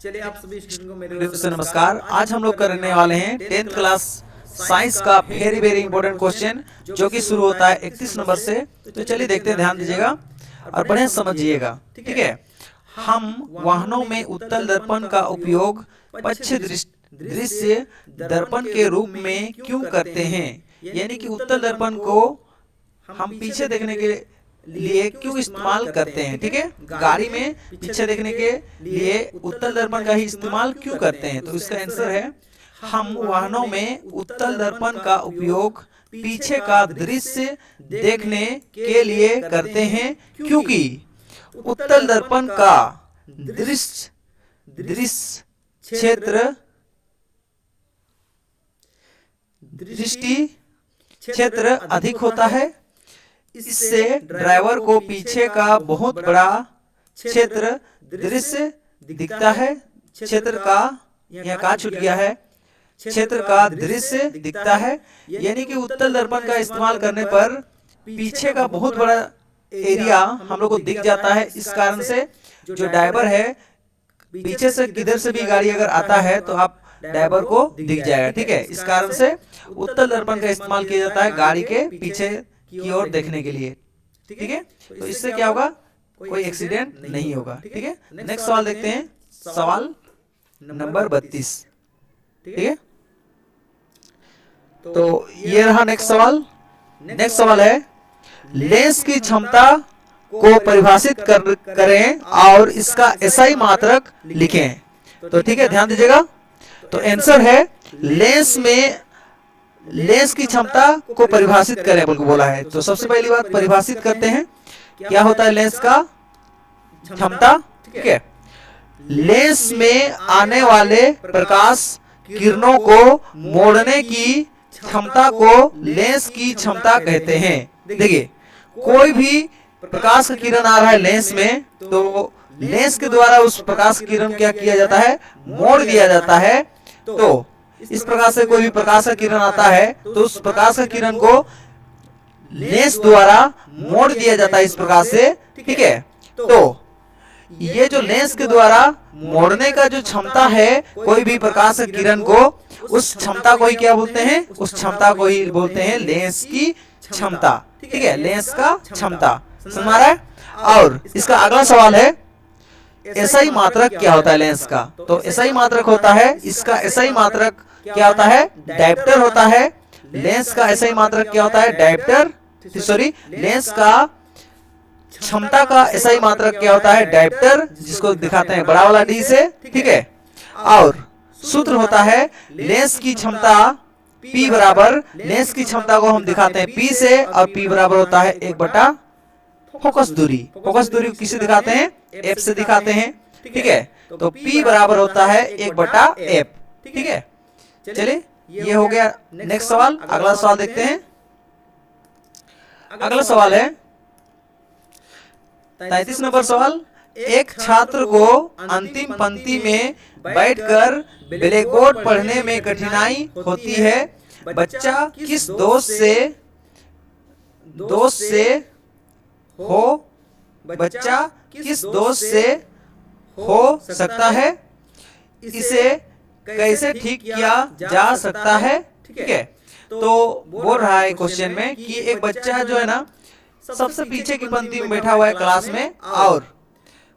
चलिए आप सभी स्टूडेंट को मेरे से नमस्कार। आज हम लोग करने वाले हैं 10th क्लास साइंस का वेरी वेरी इंपॉर्टेंट क्वेश्चन जो कि शुरू होता है 31 नंबर से। तो चलिए देखते हैं, ध्यान दीजिएगा और बढ़िया समझिएगा। ठीक है, हम वाहनों में उत्तल दर्पण का उपयोग पश्च दृश्य दर्पण के रूप में क्यों करते हैं? यानी कि उत्तल दर्पण को हम पीछे देखने के लिए क्यों इस्तेमाल करते हैं। ठीक है, गाड़ी में पीछे देखने के लिए उत्तल दर्पण का ही इस्तेमाल क्यों करते हैं? तो इसका आंसर है, हम वाहनों में उत्तल दर्पण का उपयोग पीछे का दृश्य देखने के लिए करते हैं क्योंकि उत्तल दर्पण का दृश्य क्षेत्र दृष्टि क्षेत्र अधिक होता है। इससे ड्राइवर को पीछे का बहुत बड़ा क्षेत्र दृश्य दिखता है। क्षेत्र का यहाँ का छूट गया है, क्षेत्र का दृश्य दिखता है। यानी कि उत्तल दर्पण का इस्तेमाल करने पर पीछे का बहुत बड़ा एरिया हम लोग को दिख जाता है। इस कारण से जो ड्राइवर है, पीछे से किधर से भी गाड़ी अगर आता है तो आप ड्राइवर को दिख जाएगा। ठीक है, इस कारण से उत्तल दर्पण का इस्तेमाल किया जाता है गाड़ी के पीछे की ओर देखने के लिए। ठीक है, तो इससे क्या होगा, कोई एक्सीडेंट नहीं होगा। ठीक है, नेक्स्ट सवाल देखते हैं, सवाल नंबर 32। ठीक है, तो ये रहा नेक्स्ट सवाल। नेक्स्ट सवाल है, लेंस की क्षमता को परिभाषित करें और इसका एसआई मात्रक लिखें। तो ठीक है, ध्यान दीजिएगा। तो आंसर है, लेंस की क्षमता को परिभाषित करें बोला है। तो सबसे पहली बात परिभाषित करते हैं, क्या होता है लेंस का क्षमता। ठीक है, लेंस में आने वाले प्रकाश किरणों को मोड़ने की क्षमता को लेंस की क्षमता कहते हैं। देखिए, कोई भी प्रकाश का किरण आ रहा है लेंस में, तो लेंस के द्वारा उस प्रकाश किरण क्या किया जाता है, मोड़ दिया जाता है। तो इस प्रकार से कोई भी प्रकाश का किरण आता है तो उस प्रकाश का किरण को लेंस द्वारा मोड़ दिया जाता है इस प्रकार से। ठीक है, तो ये जो लेंस के द्वारा मोड़ने का जो क्षमता है कोई भी प्रकाश का किरण को, उस क्षमता को ही क्या बोलते हैं, उस क्षमता को ही बोलते हैं लेंस की क्षमता। ठीक है, लेंस का क्षमता समझ में आ रहा है। और इसका अगला सवाल है, एसआई मात्रक क्या होता है लेंस का? तो एसआई मात्रक होता है, इसका एसआई मात्रक क्या होता है, डायप्टर होता है। लेंस का एसआई मात्रक क्या होता है, डायप्टर, सॉरी, लेंस का क्षमता का एसआई मात्रक क्या होता है, डायप्टर, जिसको दिखाते हैं बड़ा वाला डी से। ठीक है, और सूत्र होता है लेंस की क्षमता P बराबर, लेंस की क्षमता को हम दिखाते हैं P से, और P बराबर होता है 1/, फोकस दूरी। फोकस दूरी किसे दिखाते हैं, F से दिखाते हैं। ठीक है, तो P बराबर होता है 1/F। ठीक है, चलिए ये हो गया नेक्स्ट सवाल। अगला सवाल देखते हैं। अगला सवाल है 33 नंबर सवाल, एक छात्र को अंतिम पंक्ति में बैठकर ब्लैक बोर्ड पढ़ने में कठिनाई होती है। बच्चा किस दोष से हो सकता है, इसे कैसे ठीक किया जा सकता है? ठीक है, तो बोल रहा है क्वेश्चन में कि एक बच्चा जो है ना, सबसे पीछे की पंक्ति में बैठा हुआ है क्लास में, और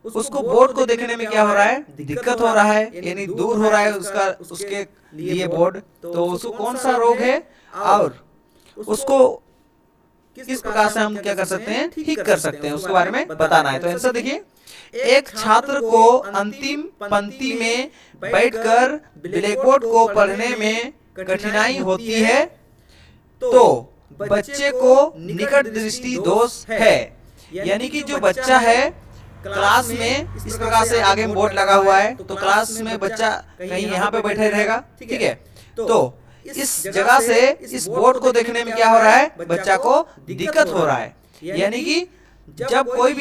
उसको बोर्ड को देखने में क्या हो रहा है, दिक्कत हो रहा है, यानी दूर हो रहा है उसके लिए बोर्ड। तो उसको कौन सा रोग है और उसको किस प्रकार से हम क्या कर सकते हैं, ठीक कर सकते हैं, उसके बारे में बताना है। तो आंसर देखिए, एक छात्र को अंतिम पंक्ति में बैठकर ब्लैक बोर्ड को पढ़ने में कठिनाई होती है, तो बच्चे को निकट दृष्टि दोष है। यानी कि जो बच्चा है क्लास में, इस प्रकार से आगे में बोर्ड लगा हुआ है, तो क्लास में बच्चा कहीं यहाँ पे बैठे रहेगा। ठीक है, तो इस जगह से इस बोर्ड को देखने में क्या हो रहा है, बच्चा को दिक्कत हो रहा है। यानी कि जब कोई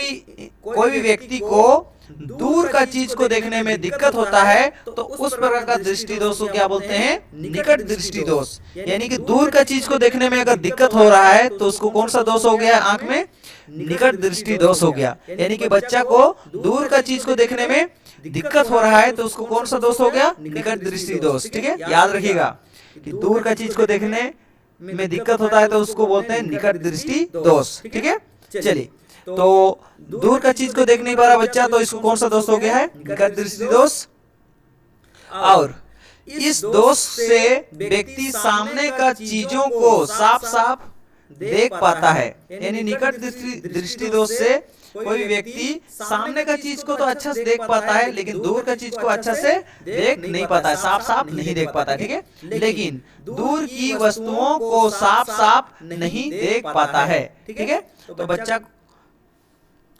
भी व्यक्ति को दूर का चीज को देखने में दिक्कत होता है तो उस प्रकार का दृष्टि दोष को क्या बोलते हैं, निकट दृष्टि दोष। यानी कि दूर का चीज को देखने में अगर दिक्कत हो रहा है तो उसको कौन सा दोष हो गया, आंख में निकट दृष्टि दोष हो गया। यानी कि बच्चा को दूर का चीज को देखने में दिक्कत हो रहा है तो उसको कौन सा दोष हो गया, निकट दृष्टि दोष। ठीक है, याद रखिएगा कि दूर का चीज को देखने में दिक्कत होता है तो उसको बोलते हैं निकट दृष्टि दोष। ठीक है, चलिए तो दूर का चीज को देख नहीं पा रहा बच्चा तो इसको कौन सा दोष हो गया है, निकट दृष्टि दोष। और इस दोष से व्यक्ति सामने का चीजों को साफ साफ देख पाता है, यानी निकट दृष्टि दोष से कोई व्यक्ति सामने का चीज को तो अच्छा से देख पाता है लेकिन दूर का चीज को अच्छा से देख नहीं पाता है, साफ साफ नहीं देख पाता है। ठीक है, लेकिन दूर की वस्तुओं को साफ साफ नहीं देख पाता है। ठीक है, तो बच्चा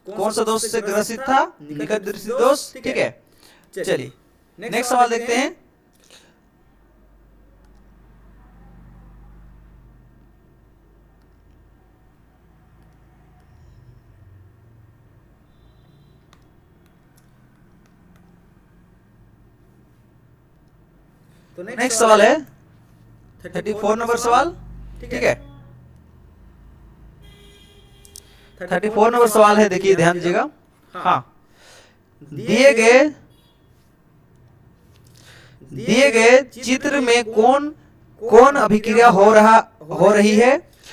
कौन सा दोष से ग्रसित था, निकट दृष्टि दोष। ठीक है, चलिए नेक्स्ट सवाल देखते हैं। तो नेक्स्ट सवाल है 34 नंबर सवाल। ठीक है, 34 नंबर सवाल है, देखिए ध्यान दीजिएगा। हाँ, दिए गए चित्र में कौन कौन अभिक्रिया हो रही है,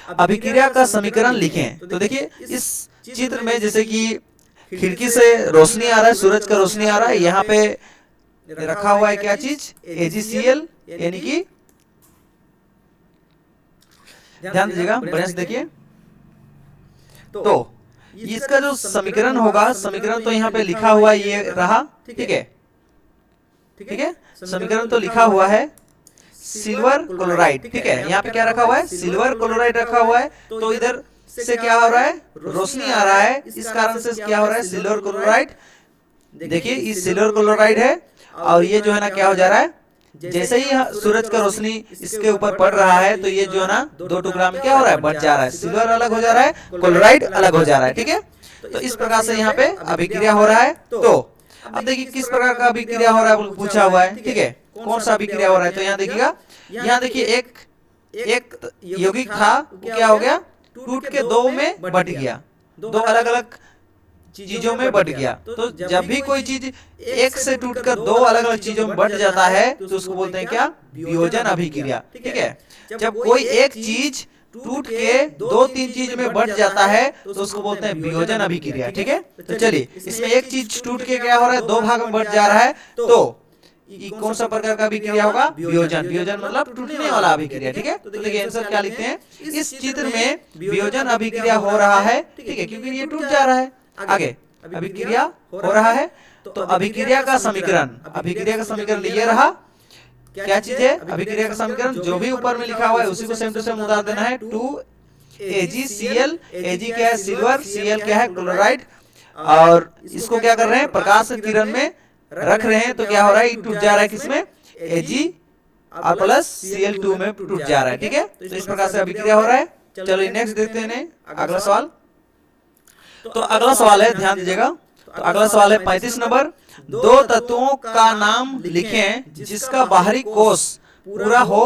अभिक्रिया का समीकरण लिखें। तो देखिए इस चित्र में जैसे कि खिड़की से रोशनी आ रहा है, सूरज का रोशनी आ रहा है, यहाँ पे रखा हुआ है क्या चीज, AgCl, यानी कि ध्यान दीजिएगा, बढ़िया से देखिए। तो इसका जो समीकरण होगा, समीकरण तो यहाँ पे लिखा हुआ ये रहा। ठीक है, ठीक है, समीकरण तो लिखा हुआ है सिल्वर क्लोराइड। ठीक है, यहाँ पे क्या रखा हुआ है, सिल्वर क्लोराइड रखा हुआ है। तो इधर से क्या हो रहा है, रोशनी आ रहा है, इस कारण से क्या हो रहा है, सिल्वर क्लोराइड। देखिए ये सिल्वर क्लोराइड है और ये जो है ना क्या हो जा रहा है, जैसे ही सूरज का रोशनी इसके ऊपर पड़ रहा है तो ये जो है ना दो टुकड़ा में क्या हो रहा है, बट जा रहा है, सिल्वर अलग हो जा रहा है, क्लोराइड अलग हो जा रहा है। ठीक है, तो इस प्रकार से यहाँ पे अभिक्रिया हो रहा है। तो अब देखिए किस प्रकार का अभिक्रिया हो रहा है पूछा हुआ है। ठीक है, कौन सा अभिक्रिया हो रहा है, तो यहाँ देखिएगा, यहाँ देखिए एक यौगिक था, क्या हो गया, टूट के दो में बट गया, दो अलग अलग चीजों में बट गया। तो जब भी कोई चीज एक से टूटकर दो अलग अलग चीजों में बट जाता है तो उसको बोलते हैं क्या, वियोजन अभिक्रिया। ठीक है, जब कोई एक चीज टूट के दो तीन चीज में बट जाता है तो उसको बोलते हैं वियोजन अभिक्रिया। ठीक है, तो चलिए इसमें एक चीज टूट के क्या हो रहा है, दो भाग में बट जा रहा है, तो कौन सा प्रकार का अभिक्रिया होगा, वियोजन। वियोजन मतलब टूटने वाला अभिक्रिया। ठीक है, तो देखिए आंसर क्या लिखते हैं, इस चित्र में वियोजन अभिक्रिया हो रहा है। ठीक है, क्योंकि ये टूट जा रहा है, आगे अभिक्रिया हो रहा है। तो अभिक्रिया का समीकरण, अभिक्रिया का समीकरण ये रहा, क्या चीज है, अभिक्रिया का समीकरण जो भी ऊपर में लिखा हुआ है उसी को सेम टू सेम उतार देना है। 2AgCl, Ag क्या है, सिल्वर, Cl क्या है, क्लोराइड, और इसको क्या कर रहे हैं, प्रकाश किरण में रख रहे हैं, तो क्या हो रहा है, टूट जा रहा है किसमें, Ag और प्लस Cl2 में टूट जा रहा है। ठीक है, तो इस प्रकार से अभिक्रिया हो रहा है। चलो नेक्स्ट देखते हैं अगला सवाल। तो अगला सवाल है, ध्यान दीजिएगा, तो अगला सवाल है 35 नंबर, दो तत्वों का नाम लिखें जिसका बाहरी कोश पूरा हो।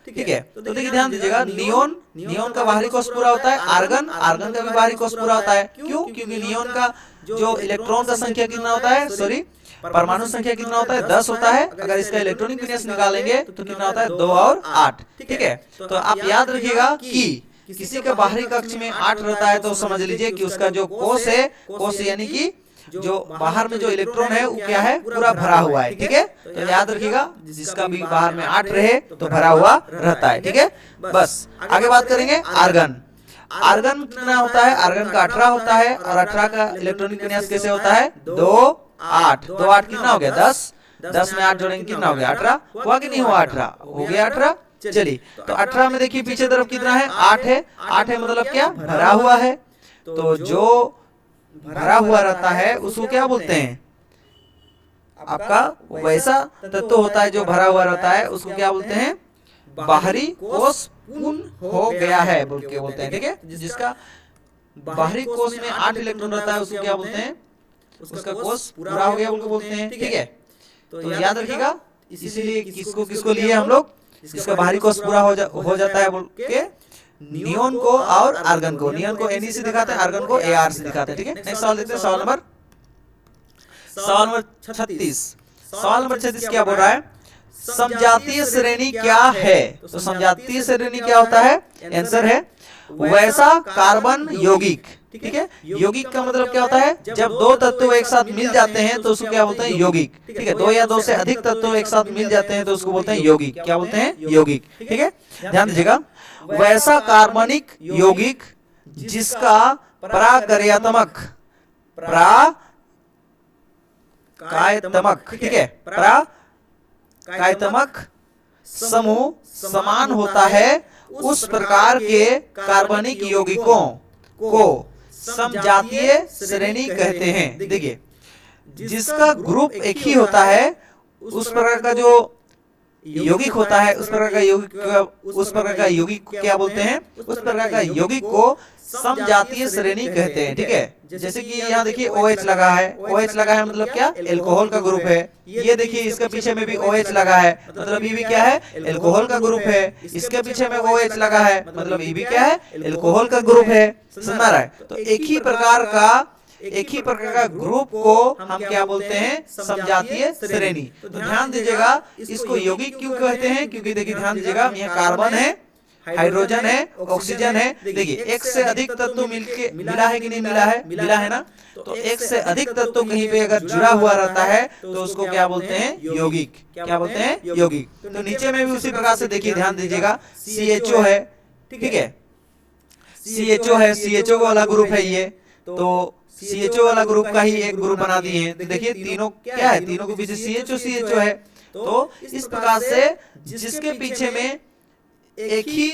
ठीक है, तो देखिए ध्यान दीजिएगा, नियोन का बाहरी कोश पूरा होता है, आर्गन का भी बाहरी कोश पूरा होता है। क्यों, क्योंकि नियोन का जो इलेक्ट्रॉन का संख्या कितना होता है, सॉरी परमाणु संख्या कितना होता है, 10 होता है। अगर इसका इलेक्ट्रॉनिक विन्यास निकालेंगे तो कितना होता है, 2 और 8। ठीक है, तो आप याद रखिएगा कि किसी का बाहरी कक्ष में 8 रहता है तो समझ लीजिए कि उसका जो कोश है, कोश यानी कि जो बाहर में जो इलेक्ट्रॉन है वो क्या है, पूरा भरा हुआ है। ठीक है, तो याद रखिएगा जिसका भी बाहर में 8 रहे तो भरा हुआ रहता है। ठीक है, बस आगे बात करेंगे आर्गन। आर्गन कितना होता है, आर्गन का 18 होता है, और 18 का इलेक्ट्रॉनिक विन्यास कैसे होता है, 2 8 2 8 कितना हो गया, 10 10 में 8 जोड़ेंगे कितना हो गया, 18 हुआ कि नहीं हुआ, 18 हो गया 18। चलिए तो 18 में देखिए पीछे तरफ कितना है, 8 है, 8 है मतलब क्या, भरा हुआ है। तो जो भरा हुआ रहता है उसको क्या बोलते हैं, आपका वैसा तत्व होता है जो भरा हुआ रहता है उसको क्या बोलते हैं, बाहरी कोश पूर्ण हो गया है बोल के बोलते हैं। ठीक है, जिसका बाहरी कोश में 8 इलेक्ट्रॉन रहता है उसको क्या बोलते हैं, उसका कोश पूरा हो गया बोल के बोलते हैं। ठीक है, तो याद रखिएगा, इसीलिए किसको लिए हम लोग, इसका बाहरी कोश पूरा हो जाता है बोल के नियोन को और आर्गन को, नियोन को Ne से दिखाते हैं, आर्गन को Ar से दिखाते हैं। ठीक है, नेक्स्ट सवाल देखते हैं, सवाल नंबर सवाल नंबर 36, सवाल नंबर 36 क्या बोल रहा है, समजातीय श्रेणी क्या है। तो समजातीय श्रेणी क्या होता है, आंसर है वैसा कार्बन यौगिक। ठीक है, यौगिक का मतलब क्या होता है, जब दो तत्व एक साथ मिल जाते हैं तो उसको क्या बोलते हैं, यौगिक। ठीक है, दो या दो से अधिक तत्व एक साथ मिल जाते हैं तो उसको बोलते हैं यौगिक। क्या बोलते हैं, यौगिक। ठीक है, ध्यान दीजिएगा, वैसा कार्बनिक यौगिक जिसका प्राकार्यात्मक ठीक है, प्राकार्यात्मक समूह समान होता है, उस प्रकार के कार्बनिक यौगिकों को समजातीय श्रेणी कहते हैं। देखिए, जिसका ग्रुप एक ही होता है उस प्रकार का जो यौगिक होता है, उस प्रकार का यौगिक को क्या बोलते हैं, उस प्रकार का यौगिक को समजातीय श्रेणी कहते हैं। ठीक है, जैसे कि यहाँ देखिए OH लगा है, OH लगा है मतलब क्या, एल्कोहल का ग्रुप है। ये देखिए इसके पीछे में भी OH लगा है, मतलब ये भी क्या है, एल्कोहल का ग्रुप है। इसके पीछे में OH लगा है, मतलब ये भी क्या है, एल्कोहल का ग्रुप है। समझ रहा है, तो एक ही प्रकार का ग्रुप को हम क्या बोलते हैं, समजातीय श्रेणी। तो ध्यान दीजिएगा, इसको यौगिक क्यों कहते हैं, क्योंकि देखिए ध्यान दीजिएगा, यहाँ कार्बन है, हाइड्रोजन है, ऑक्सीजन है। देखिए एक से अधिक तत्व मिलके मिला है कि नहीं मिला है, मिला है ना। तो एक से अधिक तत्व कहीं पे अगर जुड़ा हुआ रहता है तो उसको क्या बोलते हैं, यौगिक। क्या बोलते हैं, यौगिक। तो नीचे में भी उसी प्रकार से देखिए, ध्यान दीजिएगा, CHO है। ठीक है, CHO है, CHO वाला ग्रुप है ये। तो CHO वाला ग्रुप का ही एक ग्रुप बना दिए हैं। देखिए तीनों क्या है, तीनों के पीछे CHO है। तो इस प्रकार से जिसके पीछे में एक ही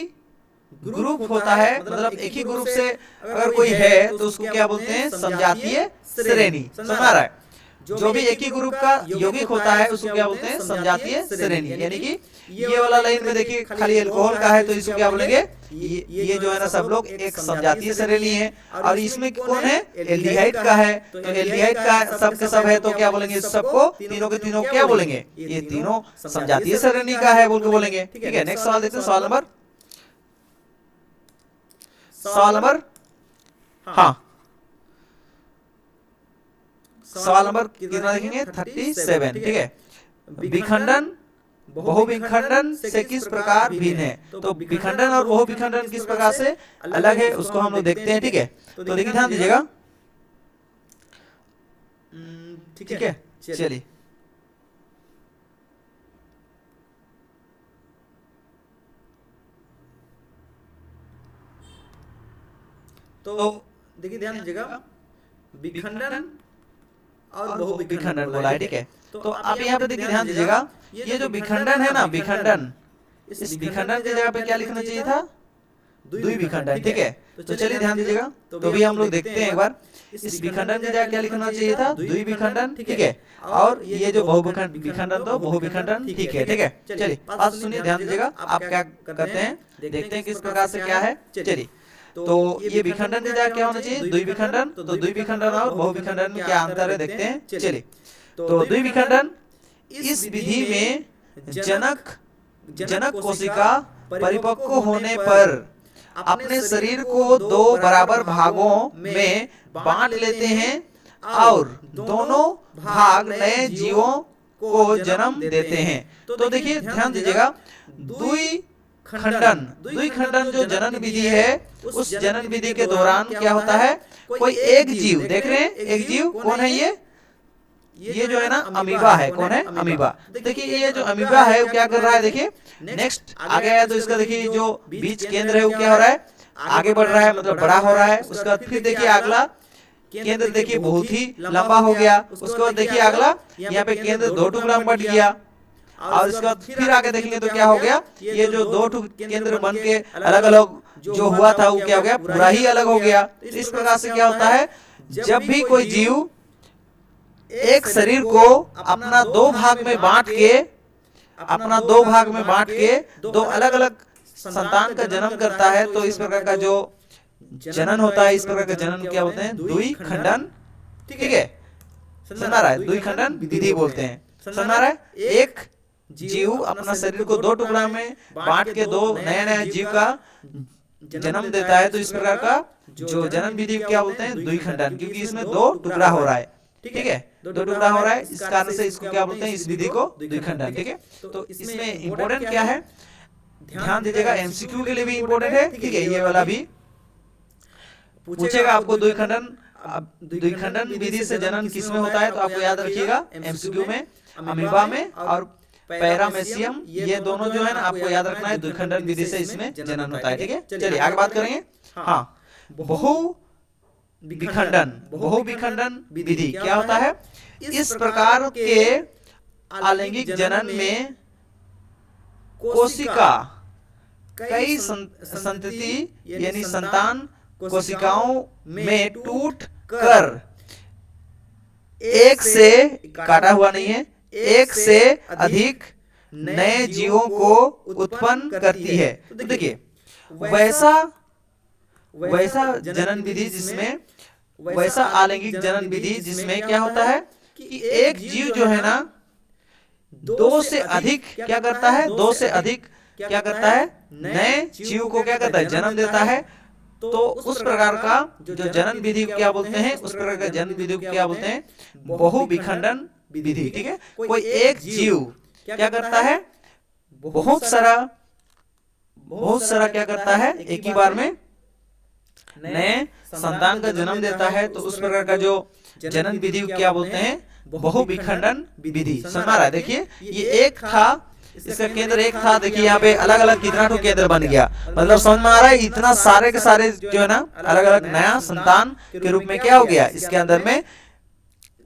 ग्रुप होता है, मतलब एक ही ग्रुप से अगर कोई है तो उसको क्या बोलते हैं, समजातीय श्रेणी। समझ आ रहा है, जो भी एक ही ग्रुप का यौगिक होता है उसको क्या बोलते हैं, समजातीय श्रेणी। यानी कि ये वाला लाइन में देखिए खाली अल्कोहल का है तो इसको क्या बोलेंगे, ये जो है ना सब लोग एक समजातीय श्रेणी है। और इसमें कौन है, एल्डिहाइड का है, तो एल्डिहाइड का सब के सब है तो क्या बोलेंगे, सबको तीनों के तीनों क्या बोलेंगे, ये तीनों समजातीय श्रेणी का है बोल के बोलेंगे। ठीक है, नेक्स्ट सवाल देखते हैं, सवाल नंबर सवाल नंबर कितना देखेंगे, 37। ठीक है, विखंडन बहुविखंडन से किस प्रकार भिन्न है। तो विखंडन और बहुविखंडन किस प्रकार से अलग है उसको हम लोग देखते हैं। ठीक है, तो देखिए ध्यान दीजिएगा। ठीक है, चलिए तो देखिए ध्यान दीजिएगा, विखंडन और बहुविखंडन बोला है। ठीक है, तो आप यहाँ पे देखिए ध्यान दीजिएगा, ये जो विखंडन है ना, विखंडन, इस विखंडन की जगह पे क्या लिखना चाहिए था, द्विविखंडन। ठीक है, तो चलिए ध्यान दीजिएगा, तो भी हम लोग देखते हैं एक बार, इस विखंडन की जगह क्या लिखना चाहिए था, द्विविखंडन। ठीक है, और ये जो बहुविखंडन तो बहुविखंडन। ठीक है, ठीक है, चलिए बात सुनिए, ध्यान दीजिएगा, आप क्या करते हैं, देखते हैं किस प्रकार से क्या है। चलिए, तो ये विखंडन की जगह क्या होना चाहिए, द्विविखंडन। तो द्विविखंडन और बहुविखंडन में क्या अंतर है देखते हैं। चलिए, तो द्विविखंडन, इस विधि में जनक कोशिका परिपक्व होने पर अपने शरीर को दो बराबर भागों में बांट लेते हैं और दोनों भाग नए जीवों को जन्म देते हैं। तो देखिए ध्यान दीजिएगा, द्विखंडन जो जनन विधि है, उस जनन विधि के दौरान क्या होता है, कोई एक जीव, देख रहे हैं एक जीव, कौन है ये जो है ना अमीबा है। कौन है, अमीबा। देखिए ये जो अमीबा है वो क्या कर रहा है, देखिए नेक्स्ट आगे आया तो इसका देखिए जो बीज केंद्र है वो क्या हो रहा है, आगे बढ़ रहा है, मतलब बड़ा हो रहा है। उसके बाद फिर देखिए अगला केंद्र देखिए बहुत ही लंबा हो गया। उसके बाद देखिए अगला यहाँ पे केंद्र दो टुकड़ा में बढ़ गया। और इसके बाद फिर आगे देखेंगे तो क्या हो गया, ये जो दो केंद्र बन के अलग अलग जो हुआ था वो क्या हो गया, पूरा ही अलग हो गया। इस प्रकार से क्या होता है, जब भी कोई जीव एक शरीर को अपना दो भाग में बांट के दो अलग अलग संतान का जन्म करता है, तो इस प्रकार का जो जनन होता है, इस प्रकार का जनन क्या बोलते हैं, द्विखंडन। ठीक है, समझ रहा है, द्विखंडन विधि बोलते हैं। समझ रहा है, एक जीव अपना शरीर को दो टुकड़ा में बांट के दो नया नया जीव का जन्म देता है, तो इस प्रकार का जो जनन विधि क्या बोलते हैं, द्विखंडन, क्योंकि इसमें दो टुकड़ा हो रहा है। ठीक है, दो टुकड़ा हो रहा है, इस कारण से इसको क्या बोलते हैं, इस विधि को द्विखंडन। ठीक है, तो इसमें इंपॉर्टेंट क्या है, ध्यान दीजिएगा, एमसीक्यू के लिए भी इंपॉर्टेंट है। ठीक है, ये वाला भी पूछेगा आपको, द्विखंडन विधि से जनन किसमें होता है, तो आपको याद रखिएगा एमसीक्यू में अमीबा में और पैरामेसियम, ये दोनों जो है ना आपको याद रखना है, द्विखंडन विधि से इसमें जनन होता है। ठीक है, चलिए आगे बात करेंगे। हाँ, बहुविखंडन विधि क्या होता है, इस प्रकार के अलैंगिक जनन में कोशिका कई संतति यानी संतान कोशिकाओं में टूट कर एक से, काटा हुआ नहीं है, एक से अधिक नए जीवों को उत्पन्न करती है। तो देखिए, वैसा जनन विधि जिसमें, वैसा अलैंगिक जनन विधि जिसमें क्या होता है कि एक जीव जो है ना दो से अधिक क्या करता है, दो से अधिक क्या करता है, नए जीव को क्या करता है, जन्म देता है। तो उस प्रकार का जो जनन विधि को क्या बोलते हैं, उस प्रकार का जनन विधि को क्या बोलते हैं, बहुविखंडन विधि। ठीक है, कोई एक जीव क्या करता है, बहुत सारा क्या करता है, एक ही बार में नए संतान का जन्म देता है। तो उस प्रकार का जो जनन विधि को क्या बोलते हैं, बहुविखंडन विधि। समझ रहा है, देखिए ये एक था, इसका केंद्र एक था, देखिए यहाँ पे अलग अलग कितना तो केंद्र बन गया, मतलब समझ में आ रहा है, इतना सारे के सारे जो है ना अलग अलग नया संतान के रूप में क्या हो गया, इसके अंदर में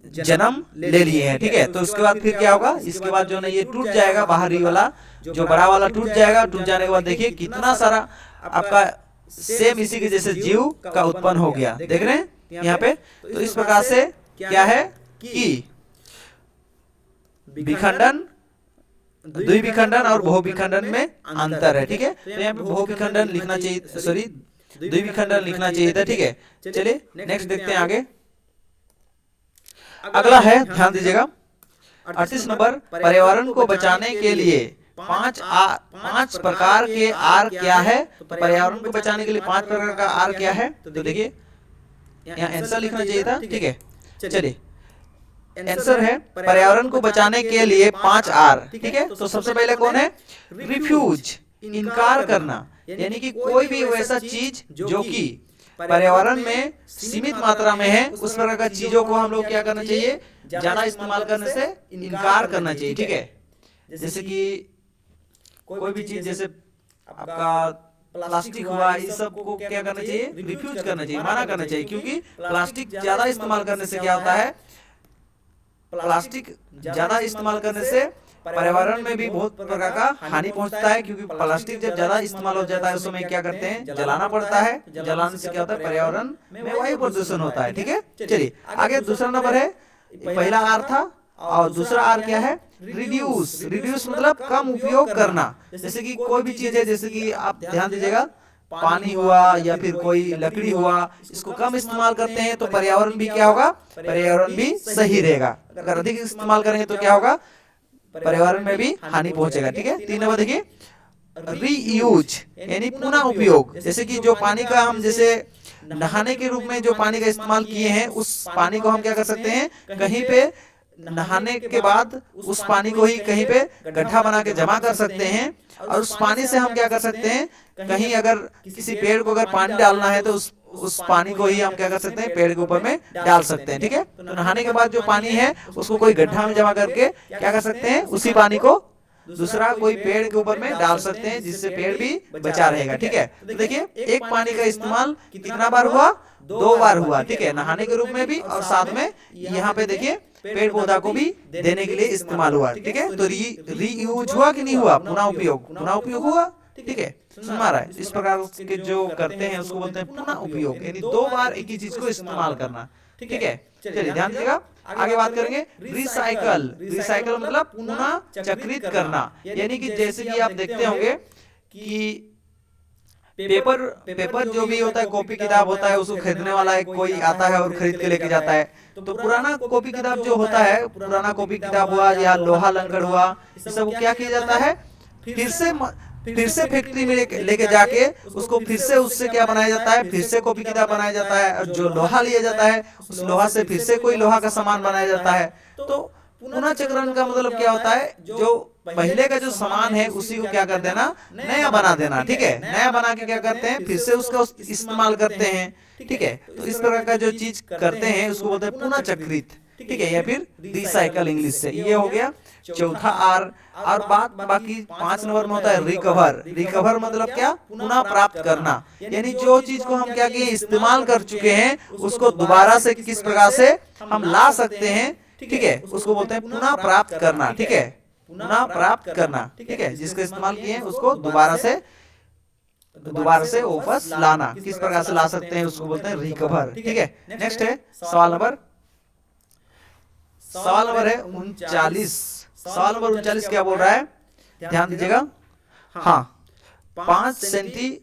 जन्म ले लिए हैं। ठीक है, तो उसके बाद फिर क्या होगा, इसके बाद जो ना ये टूट जाएगा, बाहरी वाला जो बड़ा वाला टूट जाएगा, टूट जाने के बाद देखिए कितना सारा आपका सेम इसी के जैसे जीव का उत्पन्न हो गया, देख रहे हैं यहाँ पे। तो इस प्रकार से क्या है कि विखंडन, द्विविखंडन और बहुविखंडन में अंतर है। ठीक है, तो यहाँ पे बहुविखंडन लिखना चाहिए, सॉरी द्विविखंडन लिखना चाहिए था। ठीक है, चलिए नेक्स्ट देखते हैं आगे। अगला है, ध्यान दीजिएगा, 38 नंबर, पर्यावरण को बचाने के लिए पांच प्रकार के आर क्या है। तो पर्यावरण को बचाने के लिए 5 प्रकार का आर क्या है, तो देखिए यहाँ आंसर लिखना चाहिए था। ठीक है, चलिए आंसर है पर्यावरण को बचाने के लिए 5 आर। ठीक है, तो सबसे पहले कौन है, रिफ्यूज, इनकार करना, यानी कि कोई भी वैसा चीज जो कि पर्यावरण में सीमित मात्रा में है, उस प्रकार का चीजों को हम लोग क्या करना चाहिए, ज्यादा इस्तेमाल करने से इनकार करना चाहिए। ठीक है, जैसे कि कोई भी चीज, जैसे आपका प्लास्टिक हुआ, इस सब को क्या करना चाहिए, रिफ्यूज करना चाहिए, मना करना चाहिए, क्योंकि प्लास्टिक ज्यादा इस्तेमाल करने से क्या होता है, प्लास्टिक ज्यादा इस्तेमाल करने से पर्यावरण में भी बहुत प्रकार का हानि पहुंचता है, क्योंकि प्लास्टिक जब ज्यादा इस्तेमाल हो जाता है उस समय क्या करते हैं, जलाना पड़ता है। जलाने से क्या होता है, पर्यावरण में वायु प्रदूषण होता है। ठीक है, चलिए आगे दूसरा नंबर है, पहला आर था और दूसरा आर क्या है, रिड्यूस। रिड्यूस मतलब कम उपयोग करना, जैसे कि कोई भी चीज है, जैसे कि आप ध्यान दीजिएगा, पानी हुआ या फिर कोई लकड़ी हुआ, इसको कम इस्तेमाल करते हैं तो पर्यावरण भी क्या होगा, पर्यावरण भी सही रहेगा। अगर अधिक इस्तेमाल करेंगे तो क्या होगा, पर्यावरण में भी हानि पहुंचेगा। ठीक है, 3 नंबर देखिए, रीयूज यानी पुनः उपयोग, जैसे कि जो पानी का हम जैसे नहाने के रूप में जो पानी का इस्तेमाल किए हैं, उस पानी को हम क्या कर सकते हैं, कहीं पे नहाने के बाद उस पानी को ही कहीं पे गड्ढा बना के जमा कर सकते हैं, और उस पानी से हम क्या कर सकते हैं, कहीं अगर किसी पेड़ को अगर पानी डालना है तो उस पानी को ही हम क्या कर सकते हैं, पेड़ के ऊपर में डाल सकते हैं। ठीक है, तो नहाने के बाद जो पानी है उसको कोई गड्ढा में जमा करके क्या कर सकते हैं, उसी पानी को दूसरा कोई पेड़ के ऊपर में डाल सकते हैं, जिससे पेड़ भी बचा रहेगा। ठीक है, तो देखिए एक पानी का इस्तेमाल कितना बार हुआ, 2 बार हुआ। ठीक है, नहाने के रूप में भी और साथ में यहाँ पे देखिए पेड़ पौधा को भी देने के लिए इस्तेमाल हुआ। ठीक है, तो रीयूज हुआ कि नहीं हुआ, पुनः उपयोग हुआ। ठीक है, सुना रहा है, इस प्रकार के जो करते हैं उसको बोलते हैं पुनः उपयोग, यानी 2 बार एक ही चीज को इस्तेमाल करना। ठीक है, चलिए ध्यान दीजिएगा, आगे बात करेंगे। रिसाइकल, रिसाइकल मतलब पुनः चक्रित करना, यानी कि जैसे कि आप देखते होंगे कि पेपर जो भी होता है, कॉपी किताब होता है, उसको खरीदने वाला है कोई आता है और खरीद के लेके जाता है। तो पुराना कॉपी किताब जो होता है, पुराना कॉपी किताब हुआ या लोहा लंगड़ हुआ, इस सब क्या किया जाता है, फिर से फैक्ट्री में लेके जाके उसको फिर से उससे क्या बनाया जाता है, फिर से कॉपी किताब बनाया जाता है, और जो लोहा लिया जाता है उस लोहा से फिर से कोई लोहा का सामान बनाया जाता है। तो पुनः चक्रण का मतलब क्या होता है, जो पहले का जो सामान है उसी को क्या कर देना, नया बना देना। ठीक है, नया बना के क्या करते हैं, फिर से उसका इस्तेमाल करते हैं। ठीक है, तो इस प्रकार का जो चीज करते हैं उसको बोलते हैं पुनः चक्रित। ठीक है, या फिर रिसाइकल इंग्लिश से। ये हो गया चौथा आर। और बाकी 5 नंबर में होता है रिकवर। रिकवर मतलब क्या, पुनः प्राप्त करना, यानी जो चीज को हम क्या किए, इस्तेमाल कर चुके हैं उसको दोबारा से किस प्रकार से हम ला सकते हैं। ठीक है, उसको बोलते हैं पुनः प्राप्त करना। ठीक है, पुनः प्राप्त करना। ठीक है, जिसका इस्तेमाल किए हैं उसको दोबारा से वापस लाना, किस प्रकार से ला सकते हैं उसको बोलते हैं रिकवर। ठीक है, नेक्स्ट है सवाल नंबर है 39। सवाल नंबर 39 क्या बोल रहा है, ध्यान दीजिएगा। हाँ, 5 सेमी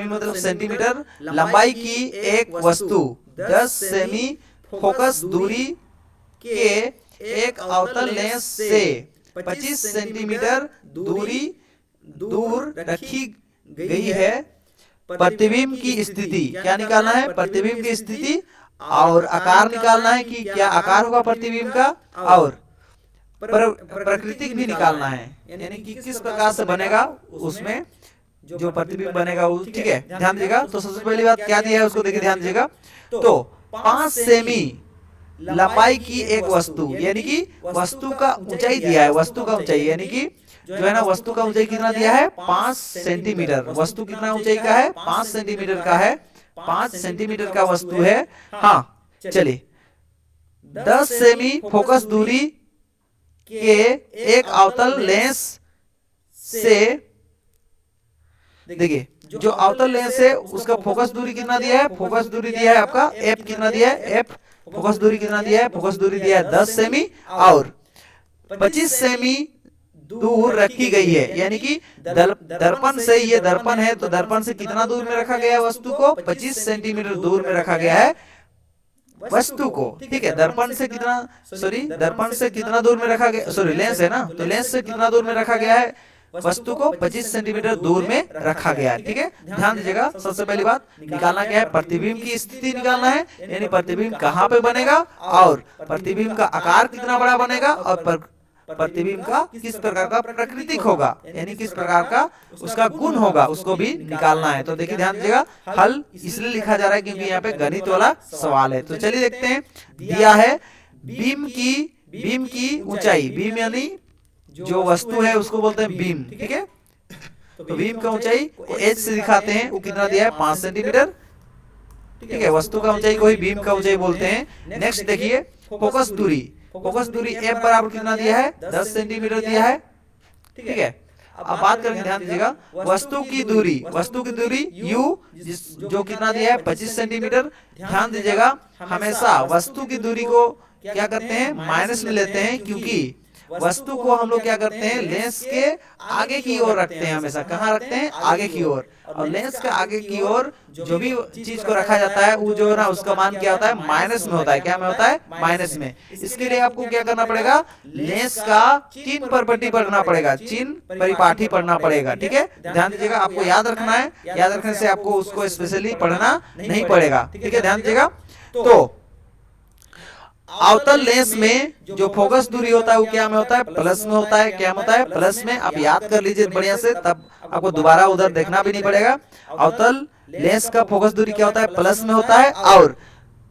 मतलब सेंटीमीटर लंबाई की एक वस्तु 10 सेमी फोकस दूरी के एक अवतल लेंस से 25 सेंटीमीटर दूर रखी गई है। प्रतिबिंब की स्थिति क्या निकालना है, प्रतिबिंब की स्थिति और आकार निकालना है कि क्या आकार होगा प्रतिबिंब का, और प्रकृतिक भी निकालना है, यानी कि किस प्रकार से बनेगा उसमें जो प्रतिबिंब बनेगा वो। ठीक है, ध्यान दीजिएगा। तो सबसे पहली बात क्या दिया है उसको देखिए, ध्यान दीजिएगा। तो 5 सेमी लंबाई की एक वस्तु, यानी कि वस्तु का ऊंचाई दिया है, वस्तु का ऊंचाई यानी कि जो है ना, वस्तु का ऊंचाई कितना दिया है, 5 सेंटीमीटर। वस्तु कितना ऊंचाई का है, 5 सेंटीमीटर का है, 5 सेंटीमीटर का वस्तु है। हाँ, चलिए 10 सेमी फोकस दूरी के एक अवतल लेंस से, देखिए जो अवतल लेंस है उसका फोकस दूरी कितना दिया है, फोकस दूरी दिया है आपका एफ, कितना दिया है एफ। फोकस दूरी कितना दिया है, फोकस दूरी दिया है 10 सेमी और 25 सेमी दूर रखी गई है, यानी कि दर्पण से, ये दर्पण है तो दर्पण से कितना दूर में रखा गया है वस्तु को, 25 सेंटीमीटर दूर में रखा गया है वस्तु को। ठीक है, दर्पण से कितना, दर्पण से कितना दूर में रखा गया, लेंस है ना, तो लेंस से कितना दूर में रखा गया है वस्तु को, 25 सेंटीमीटर दूर में रखा गया है। ठीक है, ध्यान दीजिएगा। सबसे पहली बात निकालना क्या है, प्रतिबिंब की स्थिति निकालना है, यानी प्रतिबिंब कहाँ पे बनेगा और प्रतिबिंब का आकार कितना बड़ा बनेगा और प्रतिबिंब का किस प्रकार का प्राकृतिक होगा, यानी किस प्रकार का उसका गुण होगा, उसको भी निकालना है। तो देखिए ध्यान दीजिएगा, हल इसलिए लिखा जा रहा है क्योंकि यहाँ पे गणित वाला सवाल है। तो चलिए देखते हैं, दिया है बीम की ऊंचाई, बीम यानी जो वस्तु है उसको बोलते हैं बीम। ठीक है, तो बीम का ऊंचाई को एच से दिखाते हैं, वो कितना दिया है 5 सेंटीमीटर। ठीक है, वस्तु का ऊंचाई को ही बीम का ऊंचाई बोलते हैं। नेक्स्ट देखिए फोकस दूरी, फोकस दूरी एफ बराबर कितना दिया है 10 सेंटीमीटर दिया है। ठीक है, अब बात करेंगे, ध्यान दीजिएगा, वस्तु की दूरी यू जो कितना दिया है 25 सेंटीमीटर। ध्यान दीजिएगा, हमेशा वस्तु की दूरी को क्या करते हैं, माइनस में लेते हैं, क्योंकि वस्तु को हम लोग क्या करते हैं, लेंस के आगे की ओर रखते हैं, हमेशा कहाँ रखते हैं, आगे की ओर। और लेंस के आगे की ओर जो भी चीज को रखा जाता है वो जो है ना, उसका मान क्या होता है, माइनस में होता है। क्या में होता है, माइनस में। इसके लिए आपको क्या करना पड़ेगा, लेंस का चिन्ह प्रॉपर्टी पढ़ना पड़ेगा, चिन्ह परिपाठी पढ़ना पड़ेगा। ठीक है, ध्यान दीजिएगा, आपको याद रखना है, याद रखने से आपको उसको स्पेशली पढ़ना नहीं पड़ेगा। ठीक है, ध्यान दीजिएगा। तो अवतल लेंस में जो फोकस दूरी होता है वो क्या में होता है, प्लस में होता है। क्या में होता है, प्लस में। आप याद कर लीजिए बढ़िया से, तब आपको दोबारा उधर देखना भी नहीं पड़ेगा। अवतल लेंस का फोकस दूरी क्या होता है, प्लस में होता है, और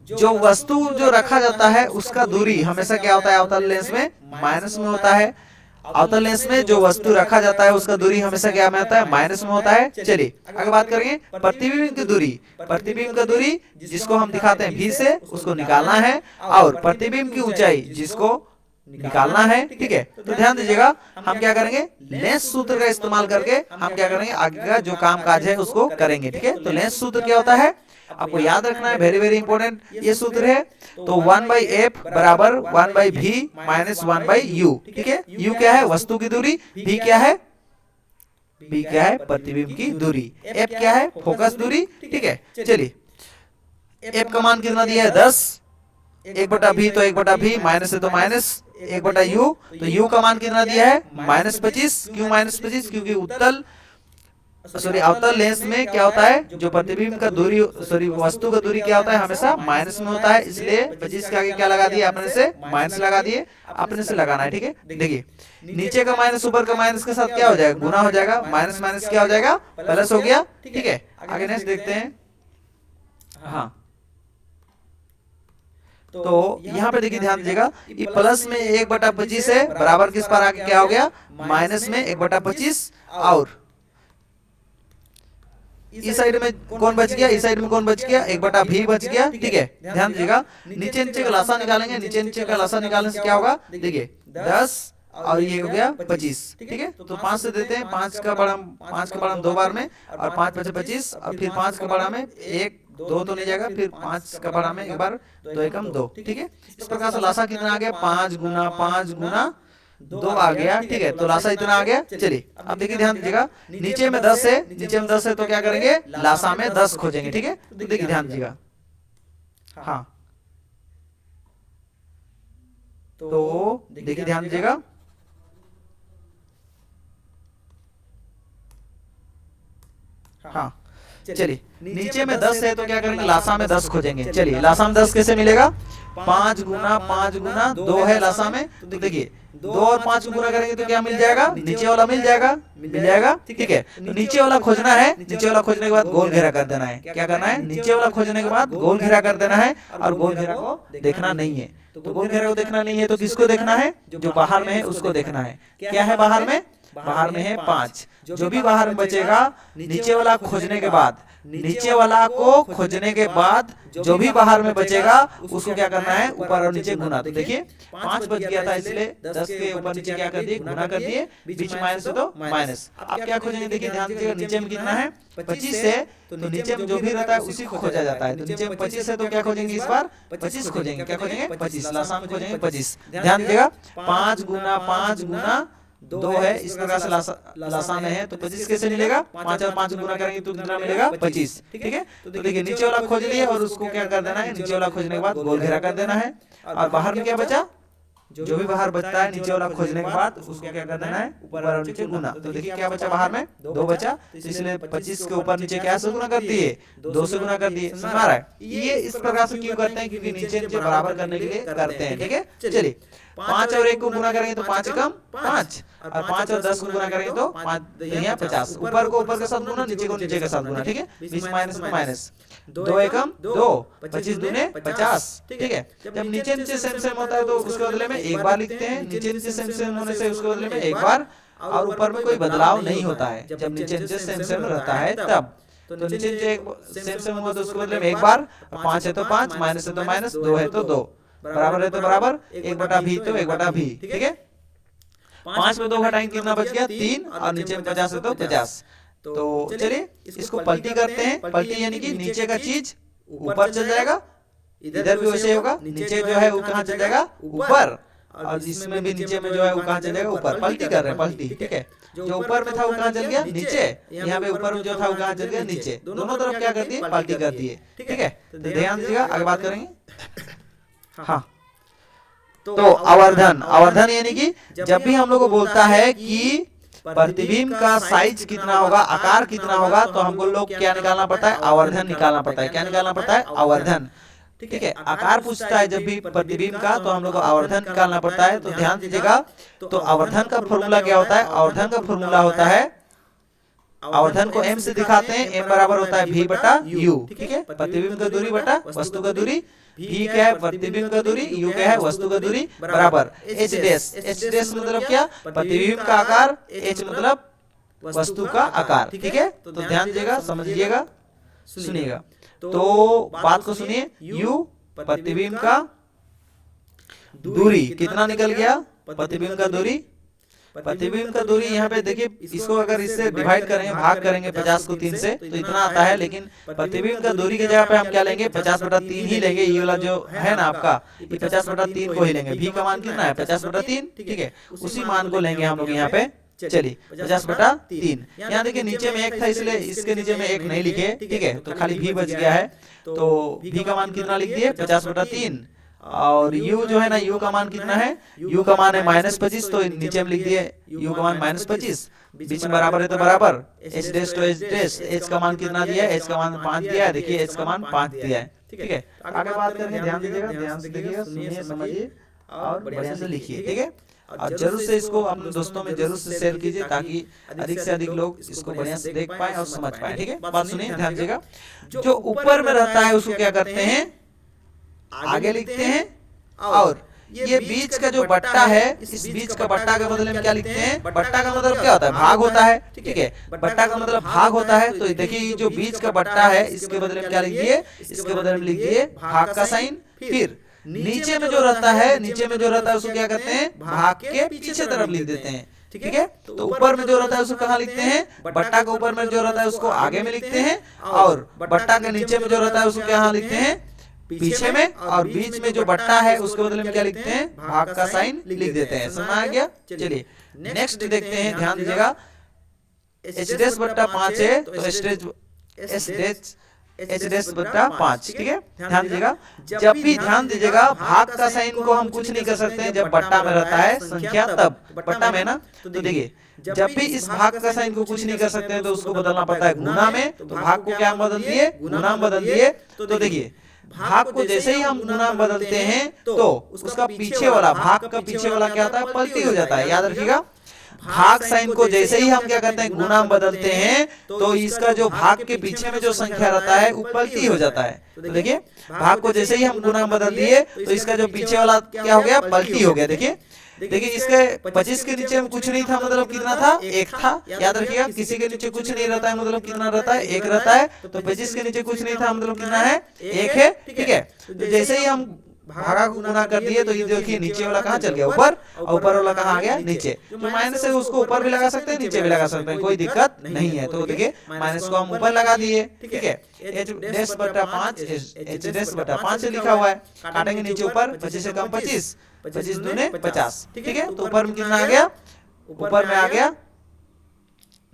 जो वस्तु जो रखा जाता है उसका दूरी हमेशा क्या होता है, अवतल लेंस में माइनस में होता है। अवतल लेंस में जो वस्तु रखा जाता है उसका दूरी हमेशा क्या में होता है, माइनस में होता है। चलिए आगे बात करेंगे, प्रतिबिंब की दूरी, प्रतिबिंब का दूरी जिसको हम दिखाते हैं भी से, उसको निकालना है, और प्रतिबिंब की ऊंचाई जिसको निकालना है। ठीक है, तो ध्यान दीजिएगा, हम क्या करेंगे, लेंस सूत्र का इस्तेमाल करके हम क्या करेंगे, आगे का जो काम काज है उसको करेंगे। ठीक है, तो लेंस सूत्र क्या होता है आपको याद रखना है, वेरी वेरी इंपॉर्टेंट ये सूत्र है। तो 1/f बराबर 1/v माइनस 1/u। ठीक है, u क्या है, वस्तु की दूरी, v क्या है, v क्या है, प्रतिबिंब की दूरी, f क्या है, फोकस दूरी। ठीक है, चलिए f का मान कितना दिया है 10 एक बटा भी तो एक बटा भी, माइनस है तो माइनस एक बटा यू, तो यू का मान कितना दिया है -25। क्यों -25? क्योंकि उत्तल अवतल लेंस में क्या होता है, जो प्रतिबिंब का दूरी वस्तु का दूरी क्या होता है, हमेशा माइनस में होता है। इसलिए 25 के आगे क्या लगा दिए अपने से, माइनस लगा दिए, अपने से लगाना है। ठीक है, देखिए नीचे का माइनस ऊपर का माइनस के साथ क्या हो जाएगा, गुना हो जाएगा, माइनस माइनस क्या हो जाएगा, प्लस हो गया। ठीक है, आगे नेक्स्ट देखते हैं। हाँ, तो यहाँ पे देखिए ध्यान दीजिएगा, ये प्लस में 1/25 है, बराबर किस पर आके क्या हो गया, माइनस में 1/25, और इस साइड में कौन बच गया, इस साइड में कौन बच गया, 1/भी बच गया। ठीक है, ध्यान दीजिएगा, नीचे नीचे का लासा निकालेंगे, नीचे नीचे का लासा निकालने से क्या होगा, देखिए 10 और ये हो गया 25। ठीक है, तो 5 से देते हैं, 5 का बड़ा 2 बार में, और 5 × 25, और फिर 5 का बड़ा में 1 2 तो नहीं जाएगा, फिर 5 का बड़ा में एक बार 2 एकम 2। ठीक है, इस प्रकार से लासा कितना आ गया, 5 × 5 × 2 आ गया। ठीक है, तो लासा इतना आ गया। चलिए अब देखिए ध्यान दीजिएगा, नीचे में 10 है, नीचे में 10 है तो क्या करेंगे, लासा में 10 खोजेंगे। ठीक है, तो देखिए ध्यान दीजिएगा, हाँ, तो देखिए ध्यान दीजिएगा, हाँ, चलिए नीचे में 10 है तो क्या करेंगे, लासा में 10 खोजेंगे। चलिए लासा में 10 कैसे मिलेगा, 5 × 5 × 2 है लासा में, तो देखिए 2 और 5 को गुना करेंगे तो क्या मिल जाएगा, नीचे वाला मिल जाएगा। ठीक है, तो नीचे वाला खोजना है, नीचे वाला खोजने के बाद गोल घेरा कर देना है। क्या करना है, नीचे वाला खोजने के बाद गोल घेरा कर देना है, और गोल घेरा को देखना नहीं है। तो गोल घेरा को देखना नहीं है तो किसको देखना है, जो बाहर में है उसको देखना है। क्या है बाहर में, बाहर में है 5। जो भी बाहर में बचेगा, नीचे वाला खोजने के बाद, नीचे वाला को खोजने के बाद जो भी बाहर में बचेगा उसको क्या करना है, ऊपर और नीचे गुना। तो देखिए 5 बच गया था, इसलिए 10 के ऊपर नीचे क्या कर दिए, गुना कर दिए, बीच में माइनस है तो माइनस। अब क्या खोजेंगे, देखिए ध्यान दीजिएगा, नीचे में कितना है 25 है, तो नीचे में जो भी रहता है उसी को खोजा जाता है। तो नीचे में 25 है तो क्या खोजेंगे, इस बार 25 खोजेंगे। क्या खोजेंगे, 25, लासा में खोजेंगे 25। ध्यान दीजिएगा, 5 × 5 × 2 है, इस प्रकार से लासा में है, तो 25 कैसे मिलेगा, 5 और 5 गुना करेंगे तो कितना मिलेगा, 25। ठीक है, तो देखिए नीचे वाला खोज लिए और उसको क्या कर देना है, नीचे वाला खोजने के बाद गोल घेरा कर देना है, और बाहर में क्या बचा, जो भी बाहर बचता है नीचे वाला खोजने के बाद उसको क्या कर देना है, ऊपर और नीचे गुना। तो देखिए क्या बचा, बाहर में 2 बचा, तो इसलिए 25 के ऊपर नीचे क्या से गुना कर दिए, 2 से गुना कर दिए। समझ आ रहा है, ये इस प्रकार से क्यों करते हैं, क्योंकि नीचे नीचे बराबर करने के लिए करते हैं। ठीक है, चलिए 5 और 1 को गुना करेंगे तो 5 एकम 5, और 5 और 10 को गुना करेंगे तो 5 यहाँ 50। ऊपर को ऊपर के साथ गुना, नीचे को नीचे के साथ गुना। ठीक है, बीच माइनस में माइनस, 2 एकम 2, 25 दूने 50। ठीक है, जब नीचे नीचे सेम सेम होता है तो उसके बदले में एक बार लिखते हैं, नीचे नीचे सेम सेम होने से उसके बदले में एक बार, और ऊपर में कोई बदलाव नहीं होता है। जब नीचे नीचे सेम सेम रहता है तब, तो नीचे नीचे सेम सेम हुआ तो उसके बदले में एक बार, 5 है तो 5, माइनस है तो माइनस, 2 है तो 2, बराबर है तो बराबर, 1/भी तो 1/भी। ठीक है, 5 में 2 घटाएंगे कितना बच गया, 3, और नीचे में 50 है तो 50। तो चलिए इसको पलटी करते हैं। पलटी यानी कि नीचे का चीज ऊपर चल जाएगा, इधर भी वैसे होगा, नीचे जो है वो कहाँ चल जाएगा, ऊपर, और इसमें भी नीचे में जो है वो कहाँ चल जाएगा, ऊपर। पलटी कर रहे हैं, पलटी। ठीक है, जो ऊपर में था वो कहाँ चल गया, नीचे, यहाँ पे ऊपर में जो था वो कहाँ चल गया, नीचे। दोनों तरफ क्या कर दिए, पलटी कर दिए। ठीक है, तो ध्यान दीजिएगा, आगे बात करेंगे। हाँ, तो आवर्धन यानी कि जब भी हम लोग को बोलता है कि प्रतिबिंब का साइज कितना होगा, आकार कितना होगा, तो हमको लोग क्या निकालना पड़ता है, आवर्धन निकालना पड़ता है। क्या निकालना पड़ता है, आवर्धन। ठीक है, आकार पूछता है जब भी प्रतिबिंब का, तो हम लोग को आवर्धन निकालना पड़ता है। तो ध्यान दीजिएगा, तो आवर्धन का फॉर्मूला क्या होता है, आवर्धन का फॉर्मूला होता है, आवर्धन को m से दिखाते हैं, m बराबर होता है v/u। ठीक है, प्रतिबिंब का दूरी बटा वस्तु का दूरी, v क्या है, प्रतिबिंब का दूरी, u क्या है, वस्तु का दूरी, बराबर h डैश मतलब क्या, प्रतिबिंब का आकार, h मतलब वस्तु का आकार। ठीक है, तो ध्यान दीजिएगा, समझिएगा, सुनिएगा। तो बात को सुनिए, u प्रतिबिंब का दूरी कितना निकल गया, प्रतिबिंब का दूरी, प्रतिबिंब का दूरी यहाँ पे देखिए, इसको अगर इससे डिवाइड करेंगे, भाग करेंगे 50 को 3 से, तो इतना आता है। लेकिन प्रतिबिंब का दूरी की जगह पे हम क्या लेंगे, 50/3 ही लेंगे। ये वाला जो है ना आपका, ये 50/3 को ही लेंगे। v का मान कितना है, 50/3। ठीक है, उसी मान को लेंगे हम लोग यहाँ पे। चलिए 50/3। यहाँ देखिए नीचे में 1 था, इसलिए इसके नीचे में 1 नहीं लिखे। ठीक है, तो खाली v बच गया है। तो v का मान कितना लिख दिए, 50/3, और u जो है ना, u का मान कितना है, u का मान है -25, तो नीचे में लिख दिए u का मान -25, बीच में बराबर है तो बराबर, h डैश तो h डैश, h का मान कितना दिया है, h का मान 5 दिया है, देखिए h का मान 5 दिया है, ठीक है। आगे बात करेंगे, ध्यान दीजिएगा, ध्यान से देखिएगा, सुनिए समझिए और बढ़िया से लिखिए, ठीक है। और जरूर से इसको अपने दोस्तों में जरूर से शेयर कीजिए ताकि अधिक से अधिक लोग इसको बढ़िया से देख पाए और समझ पाए, ठीक है। बात सुनिए, ध्यान दीजिएगा, जो ऊपर में रहता है उसको क्या करते हैं, आगे लिखते हैं, और ये बीच का जो बट्टा है, इस बीच का बट्टा के बदले में क्या लिखते हैं, बट्टा का मतलब क्या होता है, भाग होता है, ठीक है। बट्टा का मतलब भाग होता है, तो देखिए जो बीच का बट्टा है इसके बदले में क्या लिख दिए, इसके बदले में लिख दिए भाग का साइन। फिर नीचे में जो रहता है, नीचे में जो रहता है उसको क्या करते हैं, भाग के पीछे तरफ लिख देते हैं, ठीक है। तो ऊपर में जो रहता है उसको कहाँ लिखते हैं, बट्टा के ऊपर में जो रहता है उसको आगे में लिखते हैं, और बट्टा के नीचे में जो रहता है उसको कहाँ लिखते हैं, पीछे में, और बीच में जो बट्टा है उसके बदले में क्या लिखते हैं, भाग का साइन लिख देते हैं। समझ आ गया। चलिए नेक्स्ट देखते हैं, ध्यान दीजिएगा, h डैश बट्टा 5 है तो h डैश बट्टा 5, ठीक है। ध्यान दीजिएगा, जब भी ध्यान दीजिएगा भाग का साइन को हम कुछ नहीं कर सकते हैं जब बट्टा में रहता है संख्या, तब बट्टा में ना, तो देखिए जब भी इस भाग का साइन को कुछ नहीं कर सकते हैं तो उसको बदलना पड़ता है गुना में, तो भाग को क्या बदल दिए, गुना में बदल दिए। तो देखिए भाग को जैसे ही हम गुना में बदलते हैं तो उसका पीछे वाला, भाग का पीछे वाला क्या होता है, पलटी हो जाता है, याद रखिएगा। भाग साइन को जैसे ही हम क्या करते हैं, गुना में बदलते हैं, तो इसका जो भाग के पीछे में जो संख्या रहता है वो पलटी हो जाता है। तो देखिए भाग को जैसे ही हम गुना में बदल दिए तो इसका जो पीछे वाला क्या हो गया, पलटी हो गया। देखिए इसके 25 के नीचे में कुछ नहीं था, मतलब कितना था, 1 था, याद रखिएगा। किसी के नीचे कुछ नहीं रहता है मतलब कितना रहता है, 1 रहता है। तो 25 के नीचे कुछ नहीं था मतलब कितना है, 1 है, ठीक है। तो जैसे ही हम भागा को गुना कर दिए तो ये देखिए नीचे वाला कहाँ चल गया, ऊपर, और ऊपर वाला कहाँ आ गया, नीचे। जो माइनस है उसको ऊपर भी लगा सकते हैं, नीचे भी लगा सकते हैं, कोई दिक्कत नहीं है। तो देखिए माइनस को हम ऊपर लगा दिए, ठीक है। h डैश बटा 5, h डैश बटा 5 लिखा हुआ है, काटेंगे नीचे ऊपर, 25 से कम 25, 25 दूने 50, ठीक है। तो ऊपर में कितना आ गया, ऊपर में आ गया,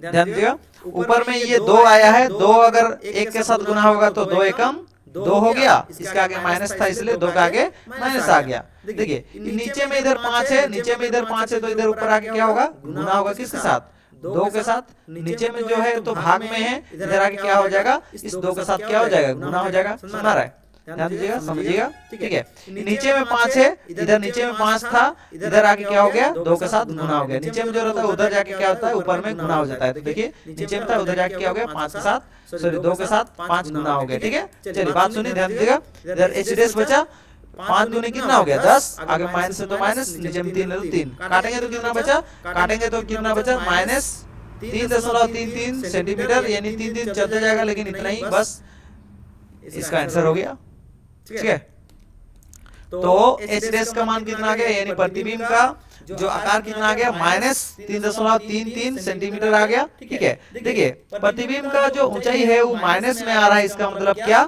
ध्यान दीजिएगा, ऊपर में ये 2 आया है, 2 अगर 1 के साथ गुना होगा तो 2 एकम 2 हो गया, इसके आगे माइनस था इसलिए 2 के आगे माइनस आ गया। देखिए नीचे में इधर 5 है, नीचे में इधर 5 है, तो इधर ऊपर आगे क्या होगा, गुना होगा, किसके साथ, 2 के साथ। नीचे में जो है तो भाग में है, इधर आगे क्या हो जाएगा, इस 2 के साथ क्या हो जाएगा, गुना हो जाएगा। समझ आ रहा है, ध्यान दीजिएगा, समझिएगा, ठीक है। नीचे में 5 है, इधर नीचे में 5 था, इधर आगे क्या हो गया, 2 के साथ गुना हो गया। नीचे में जो रहता है उधर जाके क्या होता है, ऊपर में गुना हो जाता है। तो देखिए नीचे में था, उधर जाके क्या हो गया, 5 के साथ, सॉरी 2 के साथ 5 गुना हो गया, ठीक है। चलिए बात सुनिए, ध्यान दीजिएगा, इधर h डैश बचा, 5 दूनी कितना हो गया, 10, आगे माइनस है तो माइनस, नीचे में 3 है तो 3, काटेंगे तो कितना बचा, काटेंगे तो कितना बचा, माइनस 3.33 सेंटीमीटर, यानी 3 दिन चलते जाएगा, लेकिन इतना ही बस इसका आंसर हो गया, ठीक है। तो h डैश का मान कितना आ गया, यानी प्रतिबिंब का जो आकार कितना आ गया, -3.33 सेंटीमीटर आ गया, ठीक है। देखिए प्रतिबिंब का जो ऊंचाई है वो माइनस में आ रहा है, इसका मतलब क्या,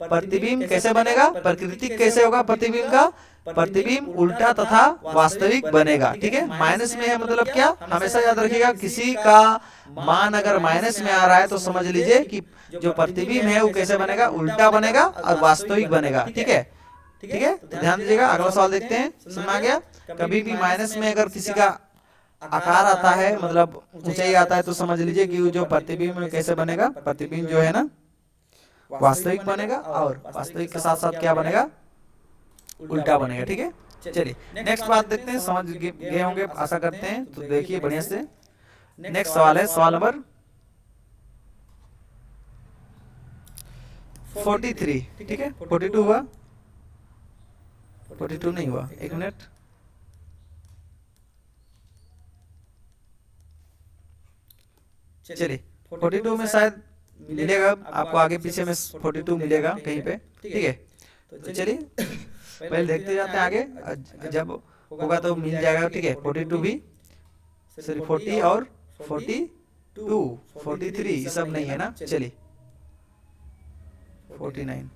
प्रतिबिंब कैसे बनेगा, प्राकृतिक कैसे होगा प्रतिबिंब का, प्रतिबिंब उल्टा तथा वास्तविक बनेगा, ठीक है। माइनस में है मतलब क्या, हमेशा याद रखिएगा, किसी का मान अगर माइनस में आ रहा है तो समझ लीजिए कि जो प्रतिबिंब है वो कैसे बनेगा, उल्टा बनेगा और वास्तविक बनेगा, ठीक है, ठीक है। तो ध्यान दीजिएगा, अगला सवाल देखते हैं, समझ आ गया। कभी भी माइनस में अगर किसी का आकार आता है, मतलब ऊंचाई आता है, तो समझ लीजिए कि जो प्रतिबिंब में कैसे बनेगा, प्रतिबिंब जो है ना वास्तविक बनेगा, और वास्तविक के साथ साथ क्या बनेगा, उल्टा बनेगा, ठीक है। चलिए नेक्स्ट बात देखते हैं, समझ गए होंगे आशा करते हैं। तो देखिए बढ़िया से, नेक्स्ट सवाल है सवाल नंबर 43, ठीक है। 42 हुआ, 42 नहीं हुआ, एक मिनट, चलिए 42 में शायद मिलेगा आपको, आगे पीछे में 42 मिलेगा कहीं पे, ठीक है। तो चलिए पहले देखते जाते हैं आगे, जब होगा तो मिल जाएगा, ठीक है। 42 भी, सॉरी 40 और 42, 43 ये सब नहीं है ना, चलिए 49,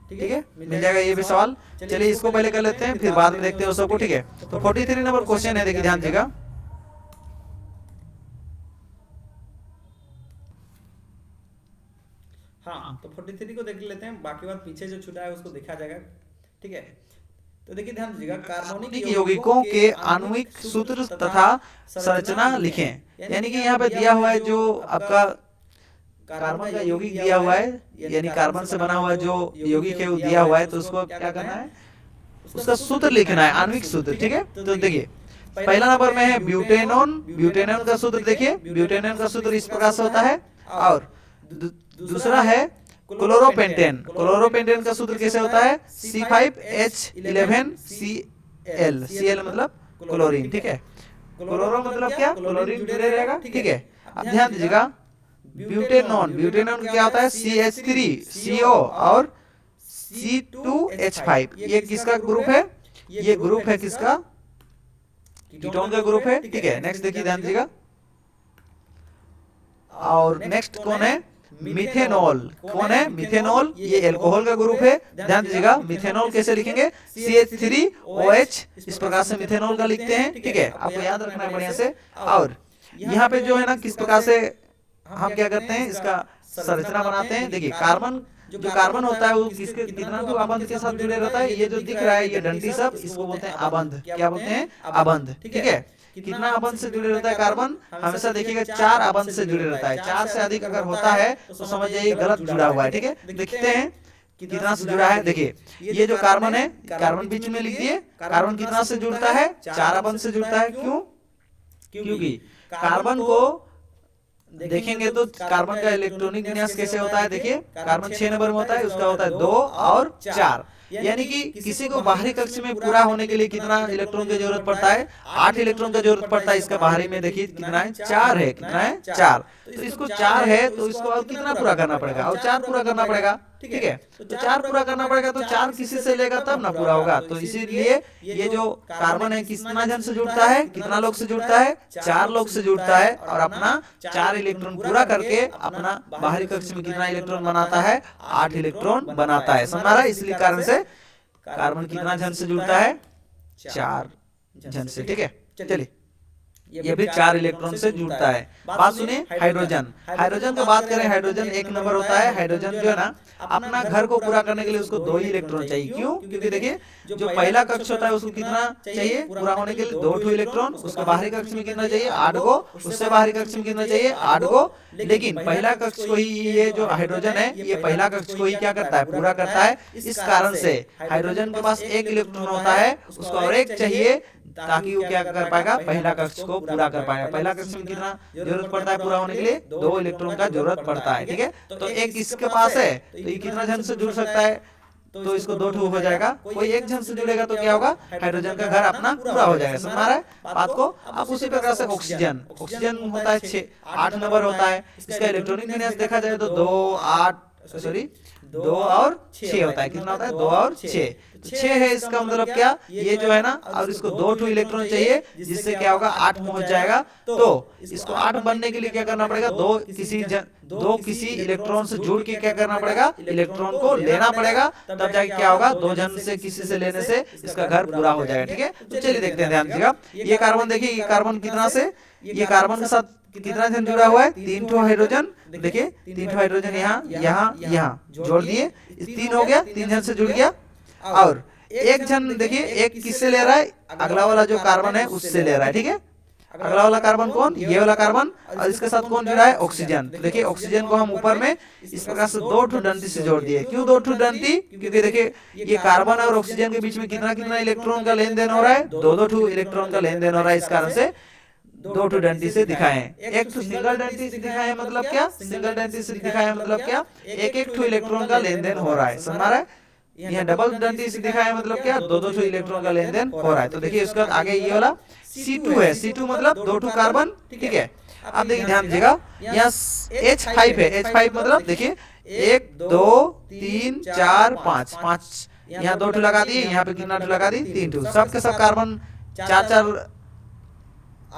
ठीक है, मिल जाएगा ये भी सवाल। चलिए इसको पहले कर लेते हैं, फिर बाद में देखते हैं सबको, ठीक है। तो 43 नंबर क्वेश्चन है, देखिए ध्यान दीजिएगा, हाँ तो 43 को देख लेते हैं, बाकी बात पीछे जो छूटा है उसको देखा जाएगा, ठीक है। तो देखिए ध्यान दीजिएगा, कार्बनिक यौगिकों के आणविक सूत्र तथा संरचना लिखें। यानी कि यहाँ पे दिया हुआ है जो आपका कार्बन का यौगिक दिया हुआ है, यानी कार्बन से बना हुआ जो यौगिक है वो दिया हुआ है, तो उसको क्या करना है, उसका सूत्र लिखना है, आणविक सूत्र। ठीक है, तो देखिए पहला नंबर में है ब्यूटेनॉन। ब्यूटेनॉन का सूत्र देखिए, ब्यूटेनॉन का सूत्र इस प्रकार से होता है। और दूसरा है क्लोरोपेंटेन। क्लोरोपेंटेन का सूत्र कैसे होता है, C5H11Cl। Cl मतलब क्लोरीन। ठीक है, क्लोरो मतलब क्या, क्लोरीन जुड़े रहेगा। ठीक है, अब ध्यान दीजिएगा, ब्यूटेनॉन, ब्यूटेनॉन क्या होता है, CH3CO और C2H5। ये किसका ग्रुप है, ये ग्रुप है किसका, कीटोन का ग्रुप है। ठीक है, नेक्स्ट देखिए, ध्यान दीजिएगा। और नेक्स्ट कौन है, मिथेनॉल। कौन है, मिथेनॉल, ये अल्कोहल का ग्रुप है। ध्यान दीजिएगा, मिथेनॉल कैसे लिखेंगे, CH3OH, इस प्रकार से मिथेनॉल का लिखते हैं। ठीक है, आपको याद रखना है बढ़िया से। और यहाँ पे जो है ना, किस प्रकार से हम क्या करते हैं, इसका संरचना बनाते हैं। देखिए कार्बन, जो कार्बन होता है वो किसके, कितना तो आबंध के साथ जुड़े रहता है। ये जो दिख रहा है ये डंडी सब, इसको बोलते हैं आबंध। क्या बोलते हैं, आबंध। ठीक है, कितना आबंध से जुड़े रहता है कार्बन, हमेशा देखिएगा 4 आबंध से जुड़े रहता है। 4 से अधिक अगर होता है तो समझ जाइए गलत जुड़ा हुआ है। ठीक है, देखते हैं कितना से जुड़ा है। देखिए ये जो कार्बन है, कार्बन बीच में लिख दिए, कार्बन कितना से जुड़ता है, 4 आबंध से जुड़ता है। क्यों, क्योंकि कार्बन को देखेंगे तो कार्बन का इलेक्ट्रॉनिक विन्यास कैसे होता है। देखिए कार्बन 6 नंबर में होता है, उसका होता है 2 और 4। यानी कि किसी को बाहरी कक्ष में पूरा होने के लिए कितना इलेक्ट्रॉन की जरूरत पड़ता है, 8 इलेक्ट्रॉन का जरूरत पड़ता है। इसका बाहरी में देखिए कितना है, 4 है। कितना है, 4। तो इसको 4 है तो इसको और कितना पूरा करना पड़ेगा, और 4 पूरा करना पड़ेगा। ठीक है, तो 4 पूरा करना पड़ेगा, तो 4 किसी से लेगा तब ना पूरा होगा। तो इसीलिए ये जो कार्बन है कितना जन से जुड़ता है, कितना लोग से जुड़ता है, 4 लोग से जुड़ता है। और अपना 4 इलेक्ट्रॉन पूरा करके अपना बाहरी कक्ष में कितना इलेक्ट्रॉन बनाता है, 8 इलेक्ट्रॉन बनाता है। समझ रहा है, इसलिए कारण से कार्बन कितना जन से जुड़ता है, 4 जन से। ठीक है, चलिए ये भी 4 इलेक्ट्रॉन से जुड़ता है। बात सुनिए, हाइड्रोजन। हाइड्रोजन की बात करें, हाइड्रोजन 1 नंबर होता है। हाइड्रोजन जो है ना, अपना घर को पूरा करने के लिए उसको 2 ही इलेक्ट्रॉन चाहिए। क्यों, क्योंकि देखिए जो पहला कक्ष होता है उसको कितना चाहिए पूरा होने के लिए, 2 इलेक्ट्रॉन। उसका बाहरी कक्ष में कितना चाहिए, 8 गो। उससे बाहरी कक्ष में कितना चाहिए, 8 गो। लेकिन पहला कक्ष को ही, ये जो हाइड्रोजन है ये पहला कक्ष को ही क्या करता है, पूरा करता है। इस कारण से हाइड्रोजन के पास 1 इलेक्ट्रॉन होता है, उसको और 1 चाहिए ताकि वो क्या कर पाएगा, पहला कक्ष को पूरा कर पाएगा। पहला कक्ष में कितना जरूरत पड़ता है पूरा होने के लिए, 2 इलेक्ट्रॉन का जरूरत पड़ता है। ठीक है, तो 1 इसके पास है तो ये कितना जन से जुड़ सकता है, तो इसको 2 हो जाएगा। कोई 1 जन से जुड़ेगा तो क्या होगा, हाइड्रोजन का घर अपना पूरा हो जाएगा। समझ रहा है बात को। अब उसी प्रकार से ऑक्सीजन, ऑक्सीजन होता है 8 नंबर होता है। इसका इलेक्ट्रॉनिक विन्यास देखा जाए तो 2 और 6 होता है। कितना होता है, 2 और 6। तो 6 है, इसका मतलब क्या, ये जो है ना, और इसको 2 इलेक्ट्रॉन चाहिए, जिससे क्या होगा 8 पहुंच जाएगा। तो इसको 8 बनने के लिए क्या करना पड़ेगा, 2 किसी इलेक्ट्रॉन से जुड़ के क्या करना पड़ेगा, इलेक्ट्रॉन को लेना पड़ेगा। तब जाके क्या होगा, 2 जन से किसी से लेने से इसका घर पूरा हो जाएगा। ठीक है, तो चलिए देखते हैं, ध्यान दीजिएगा। ये कार्बन देखिए, ये कार्बन कितना से, ये कार्बन के साथ कितना जन जुड़ा हुआ है, 3 हाइड्रोजन। देखिए 3 हाइड्रोजन यहाँ यहाँ यहाँ जोड़ दिए, 3 हो गया, 3 जन से जुड़ गया। और 1 जन देखिए, 1 किससे ले रहा है, अगला वाला जो कार्बन है उससे ले रहा है। ठीक है, अगला वाला कार्बन कौन, ये वाला कार्बन। और इसके साथ कौन जुड़ा है, ऑक्सीजन। तो देखिए ऑक्सीजन को हम ऊपर में इस प्रकार से 2 डंडी से जोड़ दिए। क्यों 2 डंडी, क्योंकि देखिए ये कार्बन और ऑक्सीजन के बीच में कितना कितना इलेक्ट्रॉन का लेन देन हो रहा है, 2 इलेक्ट्रॉन का लेन देन हो रहा है। इस कारण से 2 डंडी से दिखाए। एक सिंगल डंडी से दिखाए मतलब क्या, सिंगल डंडी से दिखाए मतलब क्या, 1 इलेक्ट्रॉन का लेन देन हो रहा है। समझ रहा है, यहाँ डबल डंडी से दिखाया मतलब क्या, 2 इलेक्ट्रॉन का लेन देन हो रहा है। तो देखिए उसका आगे ये वाला C2 है, C2 मतलब 2 कार्बन। ठीक है, अब देखिए ध्यान दीजिएगा, यहाँ H5 है, H5 मतलब देखिए 1 2 3 4 5 यहाँ 2 लगा दिए, यहाँ पे कितना लगा दी, 3। सब के सब कार्बन 4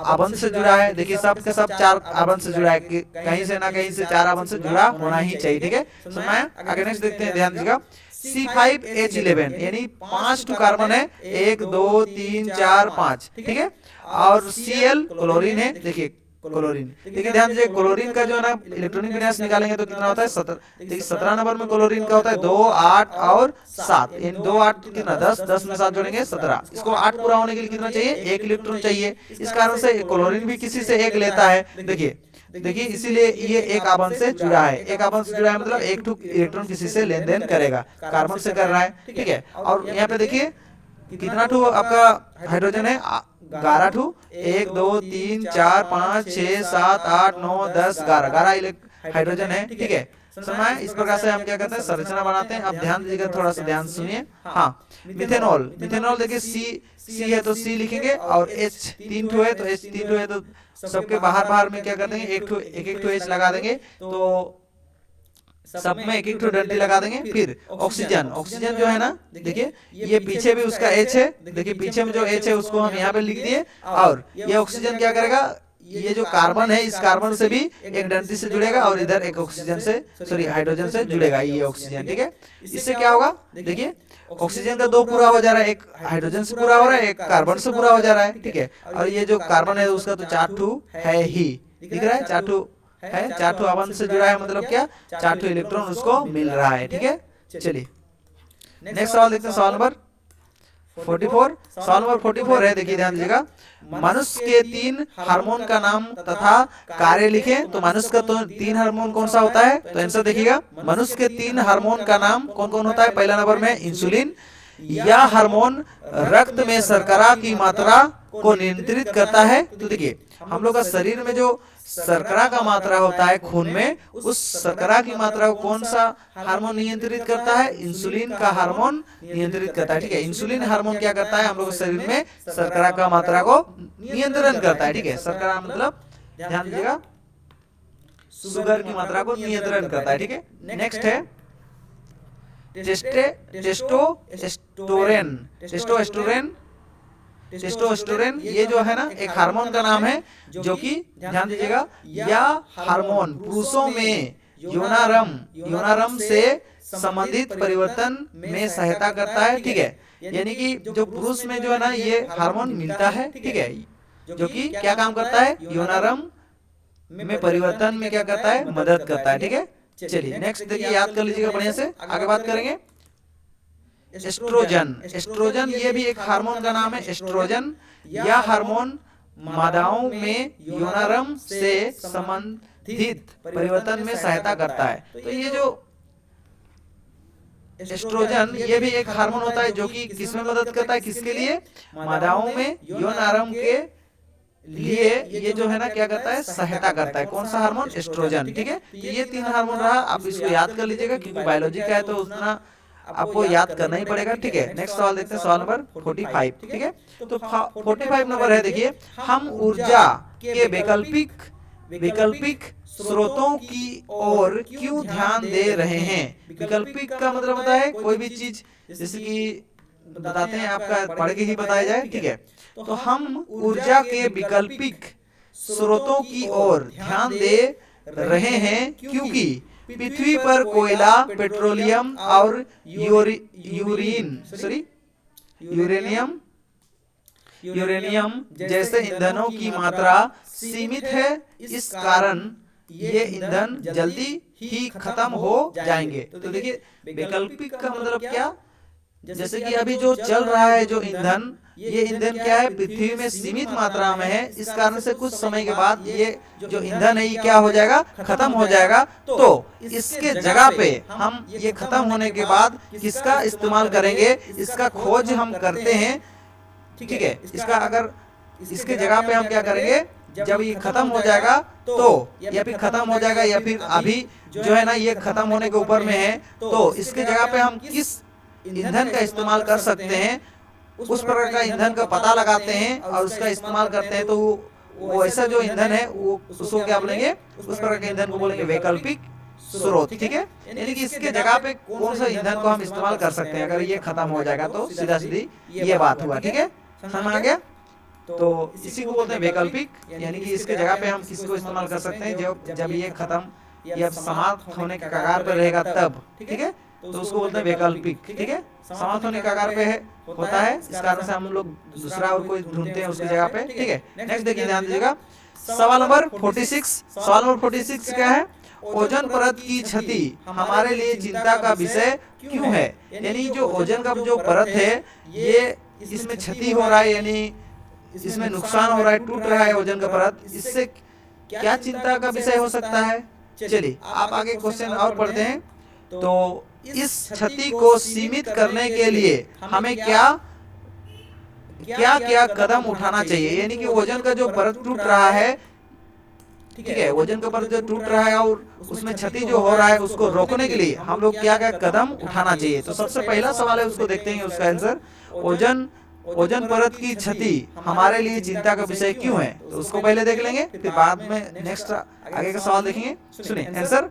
आबंध से जुड़ा है। देखिए सब के सब 4 आबंध से जुड़ा है, कहीं से ना कहीं से 4 आबंध से जुड़ा होना ही चाहिए। ठीक है, समझाया। आगे नेक्स्ट देखते हैं, ध्यान दीजिएगा। C5H11 यानी 5 कार्बन है, 1 2 3 4 5। ठीक है, और Cl क्लोरीन है। देखिए क्लोरीन। देखिए ध्यान दीजिए, क्लोरीन का जो है ना इलेक्ट्रॉनिक विन्यास निकालेंगे तो कितना होता है 17। देखिए 17 नंबर में क्लोरीन का होता है 2, 8 और 7। इन 2 8 कितना 10, 10 में 7 जोड़ेंगे 17। इसको 8 पूरा होने के लिए कितना चाहिए, 1 इलेक्ट्रॉन चाहिए। इस कारण से क्लोरीन भी किसी से 1 लेता है। देखिए इसीलिए ये एक आबंध से जुड़ा है। एक आबंध से जुड़ा है मतलब एक इलेक्ट्रॉन किसी से लेन देन करेगा, कार्बन से कर रहा है, ठीक है। और यहाँ पे देखिए कितना ठू आपका हाइड्रोजन है, 11 ठू, 1 2 3 4 5 6 7 8 9 10 11 हाइड्रोजन है, ठीक है। समय इस प्रकार से हम क्या करते हैं, संरचना बनाते हैं। अब ध्यान दीजिएगा, थोड़ा सा ध्यान सुनिए। हाँ, मिथेनॉल, मिथेनॉल देखिए सी है तो सी लिखेंगे, और H 3 ठो है तो H 3 ठो है तो सबके बाहर में क्या कर देंगे, एक ठो H लगा देंगे, तो सब में एक ठो डंडी लगा देंगे। फिर ऑक्सीजन, ऑक्सीजन जो है ना, देखिए ये पीछे भी उसका H है, देखिए पीछे में जो H है उसको हम यहाँ पे लिख दिए। और ये ऑक्सीजन क्या करेगा, ये जो कार्बन है इस कार्बन से भी एक डंडी से जुड़ेगा, और इधर एक ऑक्सीजन से, सॉरी हाइड्रोजन से जुड़ेगा ये ऑक्सीजन, ठीक है। इससे क्या होगा, देखिए ऑक्सीजन का 2 पूरा हो जा रहा है, एक हाइड्रोजन से पूरा हो रहा है, एक कार्बन से पूरा हो जा रहा है, ठीक है। और ये जो कार्बन है उसका तो 4 ठू है ही, दिख रहा है 4 ठू है, 4 ठू आबंध से जुड़ा है, मतलब क्या 4 ठू इलेक्ट्रॉन उसको मिल रहा है, ठीक है। चलिए नेक्स्ट सवाल देखते हैं, सवाल नंबर 44। सवाल नंबर 44 है, देखिए ध्यान दीजिएगा, मनुष्य के 3 हार्मोन का नाम तथा कार्य लिखें। तो मनुष्य का तो 3 हार्मोन कौन सा होता है, तो आंसर देखिएगा, मनुष्य के 3 हार्मोन का नाम कौन कौन होता है। पहला नंबर में इंसुलिन, यह हार्मोन रक्त में शर्करा की मात्रा को नियंत्रित करता है। तो देखिए हम लोग का शरीर में जो शर्करा का मात्रा होता है खून में, उस शर्करा की मात्रा को कौन सा हार्मोन नियंत्रित करता है, इंसुलिन का हार्मोन नियंत्रित करता है, ठीक है। इंसुलिन हार्मोन क्या करता है, हम लोग शरीर में शर्करा का मात्रा को नियंत्रण करता है, ठीक है। शर्करा मतलब ध्यान दीजिएगा शुगर की मात्रा को नियंत्रण करता है, ठीक है। नेक्स्ट है टेस्टोस्टेरोन, टेस्टोस्टेरोन, टेस्टोस्टेरोन ये जो है ना एक हार्मोन का नाम है, जो कि ध्यान दीजिएगा यह हार्मोन पुरुषों में यौनारंभ से संबंधित परिवर्तन में सहायता करता है, ठीक है। यानी कि जो पुरुष में जो है ना ये हार्मोन मिलता है, ठीक है, जो कि क्या काम करता है, यौनारंभ में परिवर्तन में क्या करता है, मदद करता है, ठीक है। चलिए नेक्स्ट देखिए, याद कर लीजिएगा बढ़िया से, आगे बात करेंगे। एस्ट्रोजन, एस्ट्रोजन ये भी एक हार्मोन का नाम है। एस्ट्रोजन यह हार्मोन मादाओं में यौनारंभ से संबंधित परिवर्तन में सहायता करता है। तो ये जो एस्ट्रोजन ये भी एक हार्मोन होता है, जो कि किसमें मदद करता है, किसके लिए, मादाओं में यौनारंभ के लिए ये जो है ना क्या करता है, सहायता करता है। कौन सा हार्मोन, एस्ट्रोजन, ठीक है। ये 3 हार्मोन रहा, आप इसको याद कर लीजिएगा, क्योंकि बायोलॉजी का है तो उतना आपको याद करना ही पड़ेगा, ठीक है। नेक्स्ट सवाल देखते हैं, सवाल नंबर 45, ठीक है। तो 45 नंबर है, देखिए, हम ऊर्जा के वैकल्पिक स्रोतों की ओर क्यों ध्यान दे रहे हैं। वैकल्पिक का मतलब होता है कोई भी चीज, जैसे कि बताते हैं आपका पढ़ के ही बताया जाए, ठीक है। तो हम ऊर्जा के वैकल्पिक स्रोतों की ओर ध्यान दे रहे हैं क्योंकि पृथ्वी पर कोयला, पेट्रोलियम और यूरेनियम जैसे ईंधनों की मात्रा सीमित है। इस कारण ये ईंधन जल्दी ही खत्म हो जाएंगे। तो देखिए वैकल्पिक का मतलब क्या, जैसे कि अभी जो चल रहा है जो ईंधन, ये ईंधन क्या है, पृथ्वी में सीमित मात्रा में है। इस कारण से कुछ समय के बाद ये जो ईंधन है ये क्या हो जाएगा, खत्म हो जाएगा। तो इसके जगह पे हम ये खत्म होने के बाद किसका इस्तेमाल करेंगे, इसका खोज हम करते हैं, ठीक है। इसका अगर इसके जगह पे हम क्या करेंगे, जब ये खत्म हो जाएगा तो, या फिर खत्म हो जाएगा, या फिर अभी जो है ना ये खत्म होने के ऊपर में है, तो इसके जगह पे हम किस ईंधन का इस्तेमाल कर सकते हैं, उस प्रकार का ईंधन का पता लगाते हैं और उसका इस्तेमाल करते हैं। तो वो ऐसा जो ईंधन है वो उसको क्या बोलेंगे, उस प्रकार के ईंधन को बोलेंगे वैकल्पिक स्रोत, ठीक है। यानी कि इसके जगह पे कौन सा ईंधन को हम इस्तेमाल कर सकते हैं अगर ये खत्म हो जाएगा, तो सीधा सीधी ये बात हुआ, ठीक है, समझ आ गया। तो इसी को बोलते हैं वैकल्पिक, यानी कि इसके जगह पे हम किसको इस्तेमाल कर सकते हैं, जब ये खत्म या समाप्त होने के कगार पर रहेगा तब, ठीक है। तो उसको बोलते हैं वैकल्पिक, ठीक है, समाप्त होने के कगार पे होता है, इस कारण से हम लोग दूसरा और कोई ढूंढते हैं उसकी जगह पे, ठीक है। नेक्स्ट देखिए, ध्यान दीजिएगा, सवाल नंबर 46। सवाल नंबर 46 क्या है? ओजोन परत की क्षति हमारे लिए चिंता का विषय क्यों है? यानी जो ओजोन का जो परत है, ये इसमें क्षति हो रहा है, यानी इसमें नुकसान हो रहा है, टूट रहा है ओजोन का परत, इससे क्या चिंता का विषय हो सकता है? चलिए आप आगे क्वेश्चन और पढ़ते हैं। तो इस क्षति को सीमित करने के लिए हमें क्या क्या क्या कदम उठाना चाहिए? यानी कि ओजोन का जो परत टूट रहा है, ठीक है, ओजोन का परत जो टूट रहा है और उसमें क्षति जो हो रहा है, उसको रोकने के लिए हम लोग क्या क्या कदम उठाना चाहिए? तो सबसे पहला सवाल है, उसको देखते हैं, उसका आंसर, ओजोन परत की क्षति हमारे लिए चिंता का विषय क्यों है? तो उसको पहले देख लेंगे, फिर बाद में नेक्स्ट आगे का सवाल देखेंगे। सुनिए आंसर,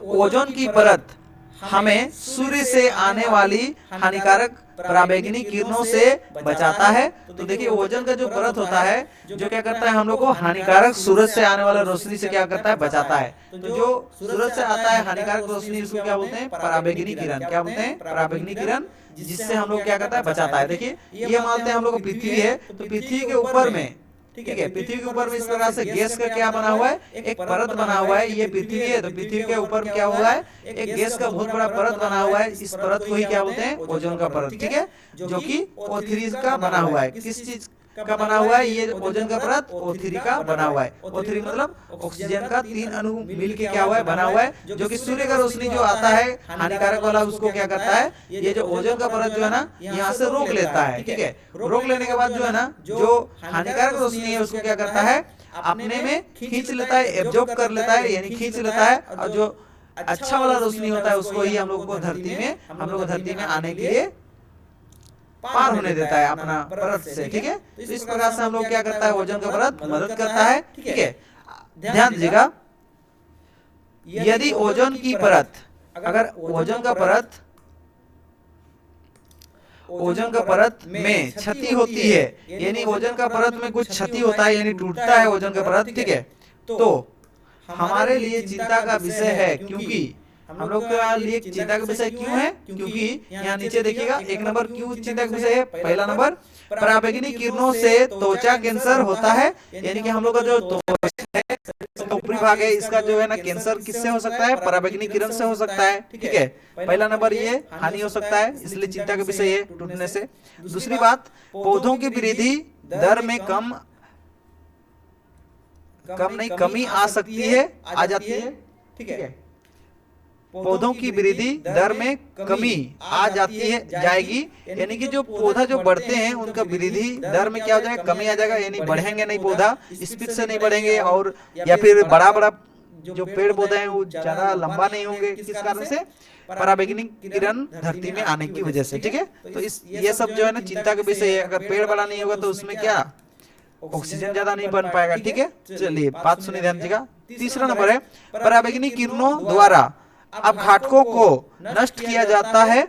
ओजोन की परत हमें सूर्य से आने वाली हानिकारक पराबैंगनी किरणों से बचाता है। तो देखिए, ओजोन का जो परत होता है, जो क्या करता है, हम लोग को हानिकारक सूरज से आने वाला रोशनी से क्या करता है, बचाता है। तो जो सूरज से आता है हानिकारक रोशनी, उसको क्या बोलते हैं? पराबैंगनी किरण। क्या बोलते हैं? पराबैंगनी किरण, जिससे हम लोग क्या करता है, बचाता है। देखिए, ये मानते हैं हम लोग पृथ्वी है, तो पृथ्वी के ऊपर में, ठीक है, पृथ्वी के ऊपर में इस प्रकार से गैस का क्या बना हुआ है, एक परत बना हुआ है। ये पृथ्वी है, तो पृथ्वी के ऊपर क्या हुआ है, एक गैस का बहुत बड़ा परत बना हुआ है। इस परत को ही क्या बोलते हैं? ओजोन का परत, ठीक है, जो कि O3 का बना हुआ है। किस चीज का बना हुआ है? ये ओजोन का परत O3 का बना हुआ है। O3 मतलब ऑक्सीजन का 3 अणु मिलके क्या हुआ है, बना हुआ है, जो कि सूर्य का रोशनी जो आता है हानिकारक वाला, उसको क्या करता है, ये जो ओजोन का परत जो है ना, यहाँ से रोक लेता है, ठीक है। रोक लेने के बाद जो है ना, जो हानिकारक रोशनी है, उसको क्या करता है, अपने में खींच लेता है, एब्जॉर्ब कर लेता है, यानी खींच लेता है, और जो अच्छा वाला रोशनी होता है, उसको ही हम लोग को धरती में आने के लिए पार होने देता है अपना परत से, ठीक है। तो इस प्रकार से हम लोग क्या करता है, ओजोन का परत मदद करता है, ठीक है। ध्यान दीजिएगा, यदि ओजोन की परत, अगर ओजोन का परत में क्षति होती है, यानी ओजोन का परत में कुछ क्षति होता है, यानी टूटता है ओजोन का परत, ठीक है, तो हमारे लिए चिंता का विषय है। क्योंकि हम लोग के लिए चिंता का विषय क्यों है? क्योंकि यहाँ नीचे देखिएगा, एक नंबर क्यों चिंता का विषय है। पहला नंबर, पराबैंगनी किरणों से त्वचा कैंसर होता है, यानी कि हम लोग का जो त्वचा है, ऊपरी भाग है, इसका जो है ना, कैंसर किससे हो सकता है? पराबैंगनी किरण से हो सकता है, ठीक है। पहला नंबर, ये हानि हो सकता है, इसलिए चिंता का विषय है टूटने से। दूसरी बात, पौधों की वृद्धि दर में कमी आ सकती है, आ जाती है, ठीक है। पौधों की वृद्धि दर में कमी आ जाएगी, यानी कि जो पौधा जो बढ़ते हैं, उनका वृद्धि दर में क्या हो जाएगा, कमी आ जाएगा, यानी बढ़ेंगे नहीं, पौधा स्पीड से नहीं बढ़ेंगे, और या फिर बड़ा जो पेड़ पौधे हैं वो ज्यादा लंबा नहीं होंगे। किस कारण से? पराबैंगनी किरण धरती में आने की वजह से, ठीक है। तो ये सब जो है ना, चिंता का विषय है। अगर पेड़ बड़ा नहीं होगा तो उसमें क्या, ऑक्सीजन ज्यादा नहीं बन पाएगा, ठीक है। चलिए बात सुनिए, ध्यान दीजिएगा। तीसरा नंबर है, पराबैंगनी किरणों द्वारा अपघातकों को नष्ट किया जाता है,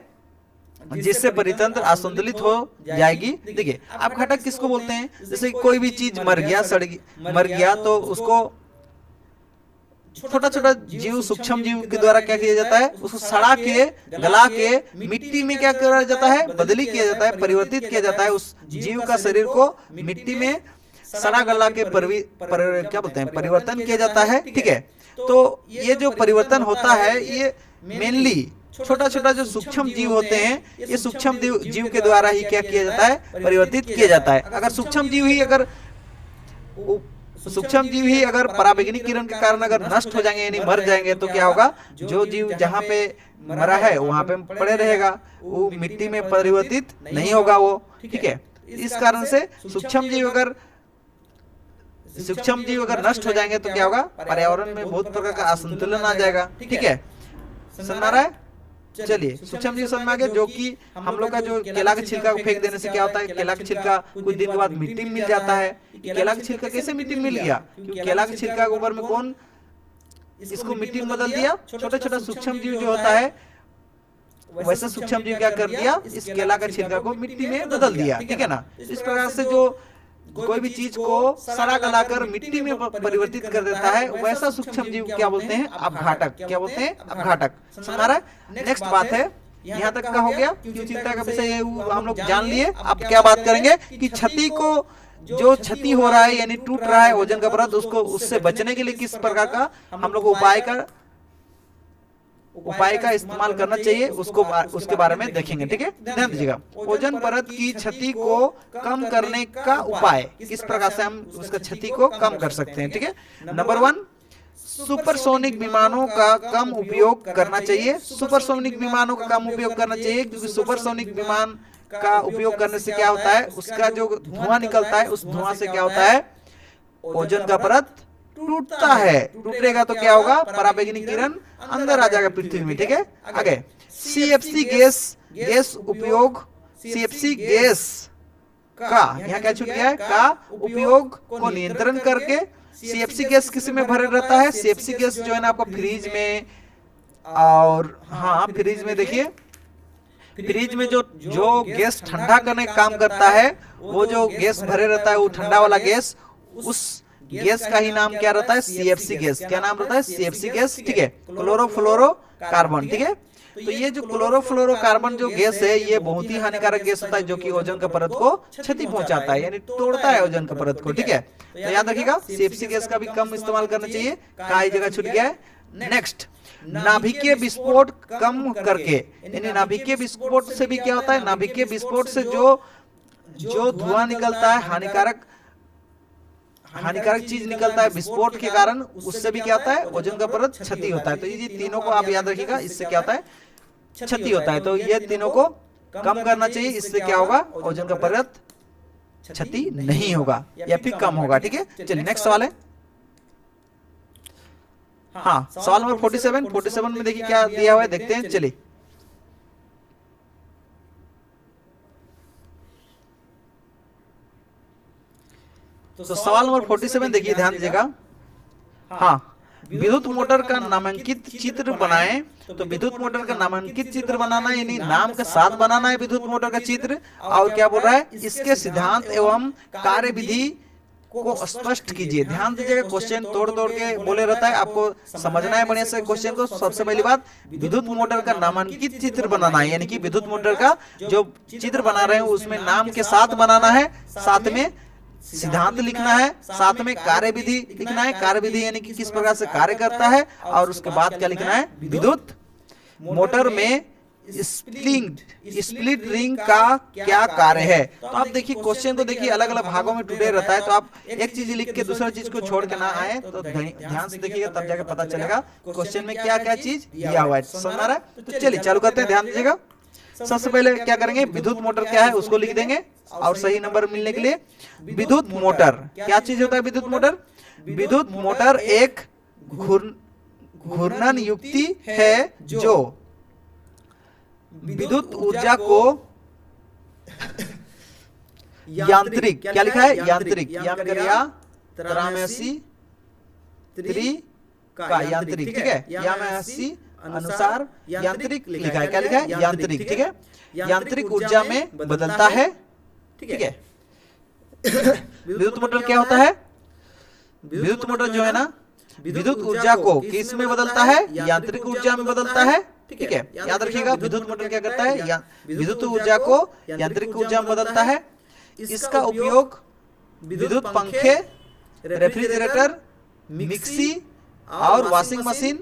जिससे परितंत्र असंतुलित हो जाएगी। देखिए, अपघातक किसको बोलते हैं? जैसे कोई भी चीज मर गया तो उसको छोटा छोटा जीव, सूक्ष्म जीव के द्वारा क्या किया जाता है, उसको सड़ा के, गला के मिट्टी में क्या किया जाता है, बदली किया जाता है, परिवर्तित किया जाता है। उस जीव का शरीर को मिट्टी में सड़ा गला के क्या बोलते हैं, परिवर्तन किया जाता है, ठीक है। तो ये जो परिवर्तन होता है, ये मेनली छोटा छोटा जो सूक्ष्म जीव होते हैं, ये सूक्ष्म जीव के द्वारा ही क्या किया जाता है, परिवर्तित किया जाता है। अगर सूक्ष्म जीव ही अगर पराबैंगनी किरण के कारण अगर नष्ट हो जाएंगे, यानी मर जाएंगे, तो क्या होगा, जो जीव जहाँ पे मरा है वहां पे पड़े रहेगा, वो मिट्टी में परिवर्तित नहीं होगा वो, ठीक है। इस कारण से सूक्ष्म जीव अगर नष्ट हो जाएंगे तो क्या होगा, पर्यावरण में बहुत प्रकार का असंतुलन आ जाएगा, ठीक है। समझ आ रहा है? चलिए, सूक्ष्म जीव समझ में आ गया। जो कि हम लोग का जो केला का छिलका फेंक देने से क्या होता है, केला का छिलका कुछ दिन के बाद मिट्टी में मिल जाता है। केला का छिलका कैसे मिट्टी में मिल गया? क्योंकि केला के छिलका के ऊपर में कौन इसको मिट्टी में बदल दिया, छोटा छोटा सूक्ष्म जीव जो होता है, वैसे सूक्ष्म जीव क्या कर दिया, इस केला का छिलका को मिट्टी में बदल दिया, ठीक है ना। इस प्रकार से जो कोई भी चीज को सड़ा गलाकर मिट्टी में परिवर्तित कर देता है, वैसा सूक्ष्म जीव क्या बोलते हैं? अपघातक। क्या बोलते हैं? अपघातक। समझ रहा है? नेक्स्ट बात है, यहाँ तक का हो गया, क्यों चिंता का विषय हम लोग जान लिए। अब क्या बात करेंगे कि क्षति को, जो क्षति हो रहा है यानी टूट रहा है ओजोन का परत, उसको उससे बचने के लिए किस प्रकार का हम लोग उपाय का इस्तेमाल करना चाहिए, उसके बारे में देखेंगे। ठीक है, ध्यान दीजिएगा। ओजोन परत की क्षति को कम करने का उपाय, किस प्रकार से हम उसका क्षति को कम कर सकते हैं। ठीक है, नंबर 1, सुपरसोनिक विमानों का कम उपयोग करना चाहिए। सुपरसोनिक विमानों का कम उपयोग करना चाहिए, क्योंकि सुपरसोनिक विमान का उपयोग करने से क्या होता है, उसका जो धुआं निकलता है, उस धुआं से क्या होता है, ओजोन का परत टूटता है। टूटेगा तो क्या होगा, पराबैंगनी किरण अंदर आ जाएगा पृथ्वी में। ठीक है, आगे सीएफसी गैस उपयोग, सीएफसी गैस का, यहाँ क्या छूट गया है, का उपयोग को नियंत्रण करके। सीएफसी गैस किस में भरे रहता है? सीएफसी गैस जो है ना आपका फ्रिज में, और हाँ फ्रिज में देखिए, फ्रिज में जो गैस ठंडा करने का काम करता है, वो जो गैस भरे रहता है, वो ठंडा वाला गैस, उस गैस का ही नाम क्या रहता है? CFC gas. क्या नाम रहता है? CFC gas. ठीक है, क्लोरोफ्लोरोकार्बन। ठीक है, तो ये जो क्लोरोफ्लोरोकार्बन जो गैस है, ये बहुत ही हानिकारक गैस होता है, जो कि ओजोन का परत को क्षति पहुंचाता है, यानी तोड़ता है ओजोन का परत को। ठीक है, तो याद रखिएगा सीएफसी गैस का भी कम इस्तेमाल करना चाहिए। का जगह छूट गया है। नेक्स्ट, नाभिकीय विस्फोट कम करके, यानी नाभिकीय विस्फोट से भी क्या होता है, नाभिकीय विस्फोट से जो धुआं निकलता है, हानिकारक चीज निकलता है विस्फोट के कारण, उससे भी क्या होता है, ओजोन का परत क्षति होता है। तो ये तीनों को आप याद रखिएगा, इससे क्या होता है, क्षति होता है। तो ये तीनों को कम करना चाहिए, इससे क्या होगा, ओजोन का परत क्षति नहीं होगा या फिर कम होगा। ठीक है, चलिए नेक्स्ट सवाल है। हाँ, सवाल नंबर 47 में देखिए क्या दिया हुआ है, देखते हैं। चलिए, तो सवाल नंबर 47 देखिए, ध्यान दीजिएगा। हाँ, विद्युत मोटर का नामांकित चित्र बनाएं। तो विद्युत मोटर का नामांकित चित्र बनाना यानी नाम के साथ बनाना है विद्युत मोटर का चित्र। और क्या बोल रहा है, इसके सिद्धांत एवं कार्यविधि को स्पष्ट कीजिए। ध्यान दीजिएगा, क्वेश्चन तोड़ के बोले रहता है, आपको समझना है बढ़िया से क्वेश्चन को। सबसे पहली बात, विद्युत मोटर का नामांकित चित्र बनाना है, यानी कि विद्युत मोटर का जो चित्र बना रहे हैं उसमें नाम के साथ बनाना है, साथ में सिद्धांत लिखना है, साथ में कार्यविधि लिखना है। कार्यविधि यानी कि किस प्रकार से कार्य करता है, और उसके बाद क्या लिखना है, विद्युत मोटर में स्प्लिट रिंग का क्या कार्य है। तो आप देखिए क्वेश्चन को देखिए, अलग अलग भागों में टुडे रहता है, तो आप एक चीज लिख के दूसरा चीज को छोड़ के ना आए, तो ध्यान से देखिएगा, तब जाकर पता चलेगा क्वेश्चन में क्या क्या चीज दिया हुआ है। समझ आ रहा है? तो चलिए चालू करते हैं, ध्यान दीजिएगा। सबसे पहले क्या करेंगे, विद्युत मोटर क्या है उसको लिख देंगे, और सही नंबर मिलने के लिए विद्युत मोटर क्या चीज होता है। विद्युत मोटर एक घूर्णन युक्ति है जो विद्युत ऊर्जा को यांत्रिक, क्या लिखा है, यांत्रिक, यांत्रिक, ठीक है, यामासी अनुसार यांत्रिक लिखा है। क्या लिखा है, यांत्रिक। ठीक है, यांत्रिक ऊर्जा में बदलता है। ठीक है, विद्युत मोटर क्या होता है, विद्युत मोटर जो है ना, विद्युत ऊर्जा को किस में बदलता है, यांत्रिक ऊर्जा में बदलता है। ठीक है, याद रखिएगा, विद्युत मोटर क्या करता है, विद्युत ऊर्जा को यांत्रिक ऊर्जा में बदलता है। इसका उपयोग विद्युत पंखे, रेफ्रिजरेटर, मिक्सी और वॉशिंग मशीन,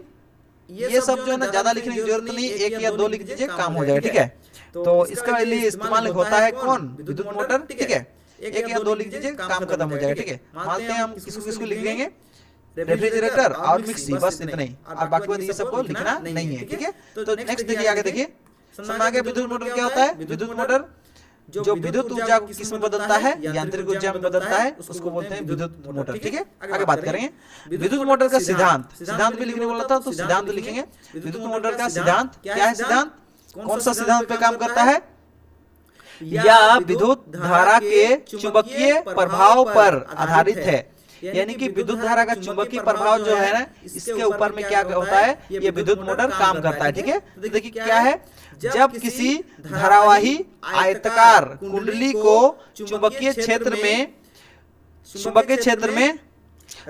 ये सब जो है ना, ज्यादा लिखने की जरूरत नहीं, एक या दो लिख दीजिए, काम हो जाएगा। ठीक है, तो इसका लिए इस्तेमाल होता है कौन, विद्युत मोटर। ठीक है, एक या दो लिख दीजिए, काम खत्म हो जाएगा। ठीक है, मानते हैं हम किसको लिख देंगे, रेफ्रिजरेटर और मिक्सी, बस इतना ही, और बाकी ये सबको लिखना नहीं है। ठीक है, तो नेक्स्ट देखिए, आगे देखिए, समझ आ गया विद्युत मोटर क्या होता है। विद्युत मोटर जो विद्युत ऊर्जा को किस में बदलता है, यांत्रिक ऊर्जा में बदलता है, उसको बोलते हैं विद्युत मोटर। ठीक है, आगे बात करेंगे विद्युत मोटर का सिद्धांत भी लिखने बोला था, तो सिद्धांत भी लिखेंगे। विद्युत मोटर का सिद्धांत क्या है, सिद्धांत कौन सा सिद्धांत पे काम करता है, या विद्युत धारा के चुंबकीय प्रभाव पर आधारित है। यानी कि विद्युत धारा का चुंबकीय प्रभाव जो है ना, इसके ऊपर में क्या होता है, ये विद्युत मोटर काम करता है। ठीक है, तो देखिए क्या है, जब किसी धारावाही आयताकार कुंडली को चुंबकीय क्षेत्र में चुंबकीय क्षेत्र में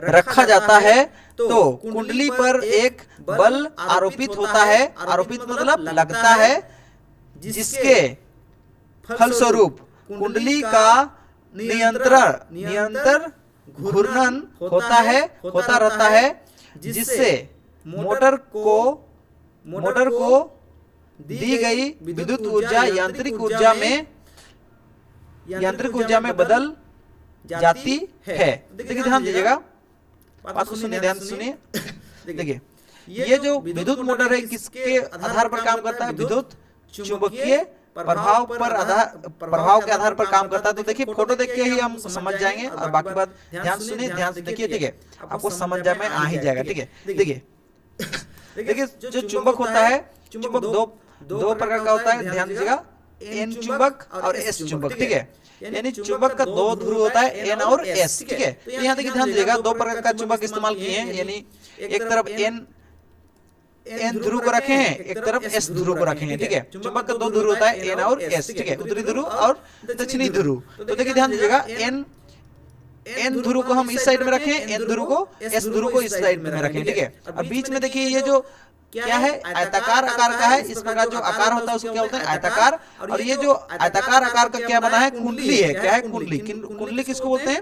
रखा जाता है तो कुंडली पर एक बल आरोपित होता है, आरोपित मतलब लगता है, जिसके फलस्वरूप कुंडली का निरंतर घूर्णन होता रहता है, जिससे मोटर को दी गई विद्युत ऊर्जा यांत्रिक ऊर्जा में बदल जाती है। देखिए ध्यान दीजिएगा, बात को सुनिए, ध्यान से सुनिए। देखिए ये जो विद्युत मोटर है किसके आधार पर काम करता है? विद्युत चुंबकीय प्रभाव के आधार पर काम करता है। तो देखिए फोटो देख के ही हम समझ जाएंगे और बाकी बात ध्यान से सुनिए, ध्यान से देखिए, ठीक है, आपको समझ में आ ही जाएगा, ठीक है। देखिए जो चुंबक होता है, चुंबक दो प्रकार का होता है, ध्यान दीजिएगा, एन चुंबक और एस चुंबक, ठीक है। यानी चुंबक का दो ध्रुव होता है, एन और एस, ठीक है। तो यहाँ देखिए ध्यान दीजिएगा, दो प्रकार का चुंबक इस्तेमाल किए हैं, यानी एक तरफ एन ध्रुव को रखे हैं, एक तरफ एस ध्रुव को रखे हैं, ठीक है। चुंबक का दो ध्रुव होता है, एन और एस, ठीक है, उत्तरी ध्रुव और दक्षिणी ध्रुव। तो देखिए ध्यान दीजिएगा, एन ध्रुव को हम इस साइड में रखें, एन ध्रुव को, एस ध्रुव को इस साइड में रखें, ठीक है। अब बीच में देखिए ये जो क्या है, आयताकार आकार का है। इस प्रकार जो आकार होता है उसको क्या होता है? आयताकार। और ये जो आयताकार आकार का क्या बना है? कुंडली है। क्या है? कुंडली। कुंडली किसको बोलते हैं?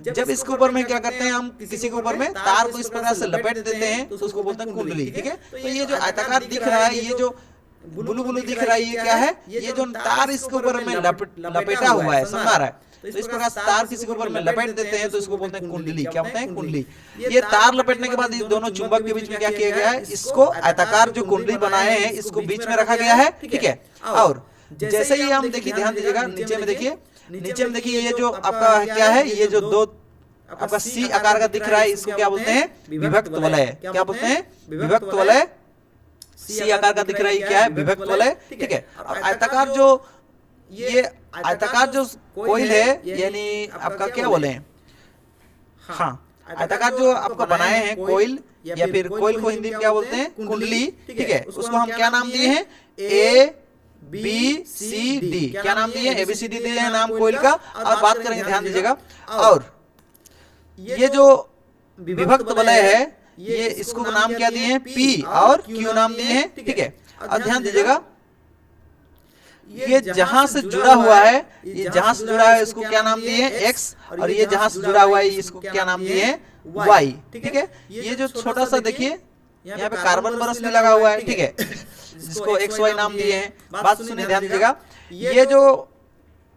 जब इसके ऊपर में क्या करते हैं, हम किसी के ऊपर में तार को इस प्रकार से लपेट देते हैं तो उसको बोलते हैं कुंडली, ठीक है। तो ये जो आयताकार दिख रहा है, ये जो ब्लू ब्लू दिख रहा है, ये क्या है? ये जो तार इसके ऊपर में लपेटा हुआ है, समझ रहा है। तो इस प्रकार तार किसी के ऊपर में लपेट देते हैं तो इसको बोलते हैं कुंडली। क्या बोलते हैं? कुंडली। ये तार लपेटने के बाद ये दोनों चुंबक के बीच में क्या किया गया है? इसको आयताकार जो कुंडली बनाए हैं इसको बीच में रखा गया है, ठीक है। और जैसे ही हम देखिए, ध्यान दीजिएगा, नीचे में देखिए, ये जो आपका क्या है, ये जो दो आपका सी आकार का दिख रहा है, इसको क्या बोलते हैं? विभक्त वलय। क्या बोलते हैं? विभक्त वलय। सी आकार का दिख रहा है, क्या है? विभक्त वलय, ठीक है। और आयताकार जो ये आयताकार जो कोइल है, यानी आपका क्या बोले, हाँ, आयताकार जो आपका बनाए हैं कोइल, या फिर कोइल को हिंदी में क्या बोलते हैं? कुंडली, ठीक है। उसको हम क्या नाम दिए हैं? ABCD। क्या नाम दिए? ABCD दिए हैं नाम कोइल का। और बात करेंगे, ध्यान दीजिएगा, और ये जो विभक्त वलय है, ये इसको नाम क्या दिए हैं? P और Q नाम दिए हैं, ठीक है। और ध्यान दीजिएगा, ये जहां से जुड़ा हुआ है, ये जहां से जुड़ा है इसको क्या नाम दिए हैं? X। और ये जहां से जुड़ा हुआ है इसको क्या नाम दिए हैं? Y, ठीक है। ये जो छोटा सा देखिए यहाँ पे कार्बन बरस में लगा हुआ है, ठीक है, जिसको XY नाम दिए हैं। बात सुनिए, ध्यान दीजिएगा, ये जो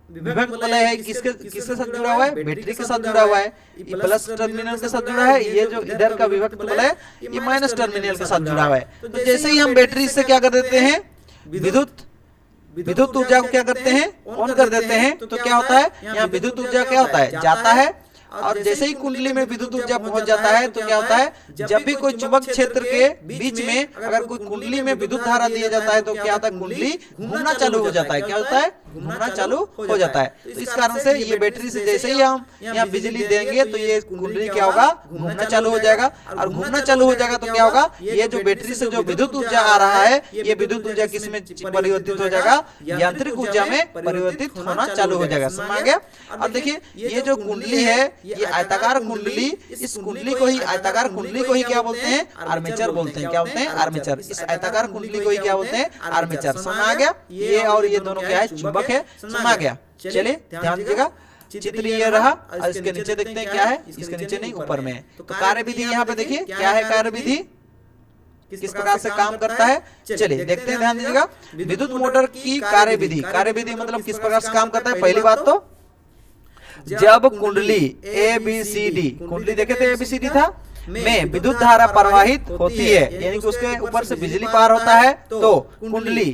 विभक्त वलय है किसके साथ जुड़ा हुआ है? बैटरी के साथ जुड़ा हुआ है। ये प्लस टर्मिनल के साथ जुड़ा है। ये जो इधर का विभक्त वलय ये माइनस टर्मिनल के साथ जुड़ा हुआ है। तो जैसे ही हम बैटरी से क्या कर देते हैं? विद्युत ऊर्जा को क्या करते हैं? ऑन कर देते हैं। तो क्या होता है? यहाँ विद्युत ऊर्जा क्या होता है? जाता है। और जैसे ही कुंडली में विद्युत ऊर्जा पहुंच जाता है तो क्या होता है? जब भी कोई चुंबक क्षेत्र के बीच में अगर कोई कुंडली में विद्युत धारा दिया जाता है तो क्या होता है? कुंडली घूमना चालू हो जाता है। क्या होता है? घूमना चालू हो जाता है। तो इस कारण से ये बैटरी से जैसे ही हम यहाँ बिजली देंगे तो ये कुंडली क्या होगा? घूमना चालू हो जाएगा। और घूमना चालू हो जाएगा तो क्या होगा? ये जो बैटरी से जो विद्युत ऊर्जा आ रहा है, ये विद्युत ऊर्जा किस में परिवर्तित हो जाएगा? यांत्रिक ऊर्जा में परिवर्तित होना चालू हो जाएगा। समझ आ गया? और देखिए ये जो कुंडली है, ये आयताकार कुंडली, इस कुंडली को ही, आयताकार कुंडली को ही क्या बोलते हैं? आर्मेचर बोलते हैं। क्या बोलते हैं? आर्मेचर। इस आयताकार कुंडली को ही क्या बोलते हैं? आर्मेचर। समझ आ गया? ये और ये दोनों क्या है? चुंबक है। समझ आ गया? चलिए ध्यान दीजिएगा, चित्र ये रहा। और इसके नीचे देखते हैं क्या है? इसके नीचे नहीं, ऊपर में है। तो कार्यविधि यहाँ पे देखिए क्या है? कार्यविधि किस प्रकार से काम करता है, चलिए देखते हैं। ध्यान दीजिएगा, विद्युत मोटर की कार्यविधि। कार्यविधि मतलब किस प्रकार से काम करता है? पहली बात तो जब कुंडली ABCD, कुंडली देखे थे ABCD था, में विद्युत धारा प्रवाहित होती है, यानी कि उसके ऊपर से बिजली पार होता है, तो कुंडली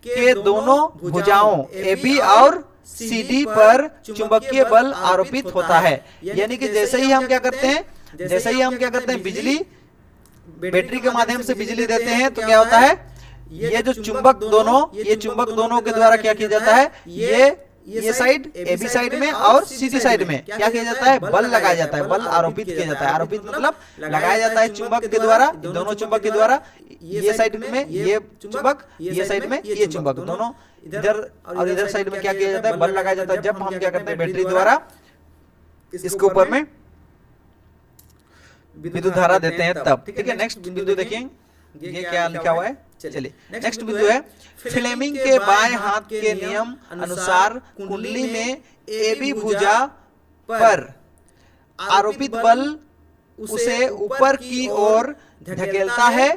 के दोनों भुजाओं AB और CD पर चुंबकीय बल आरोपित होता है। यानी कि जैसे ही हम क्या करते हैं? बिजली बैटरी के माध्यम से बिजली देते हैं तो क्या होता है? ये जो चुंबक दोनों के द्वारा क्या किया जाता है? ये साइड AB साइड में और CD साइड में क्या किया जाता है? बल लगाया जाता है। बल आरोपित किया जाता है। आरोपित मतलब लगाया जाता है चुंबक के द्वारा, दोनों चुंबक के द्वारा। ये साइड में ये चुंबक, ये साइड में ये चुंबक, दोनों इधर और इधर साइड में क्या किया जाता है? बल लगाया जाता है। जब हम क्या करते हैं? बैटरी द्वारा इसके ऊपर में विद्युत धारा देते हैं तब। ठीक है, नेक्स्ट बिंदु देखेंगे ये क्या लिखा हुआ है। चलिए नेक्स्ट बिंदु है, फ्लेमिंग के बाएं हाथ के नियम अनुसार कुंडली में AB भुजा पर आरोपित बल उसे ऊपर की ओर धकेलता है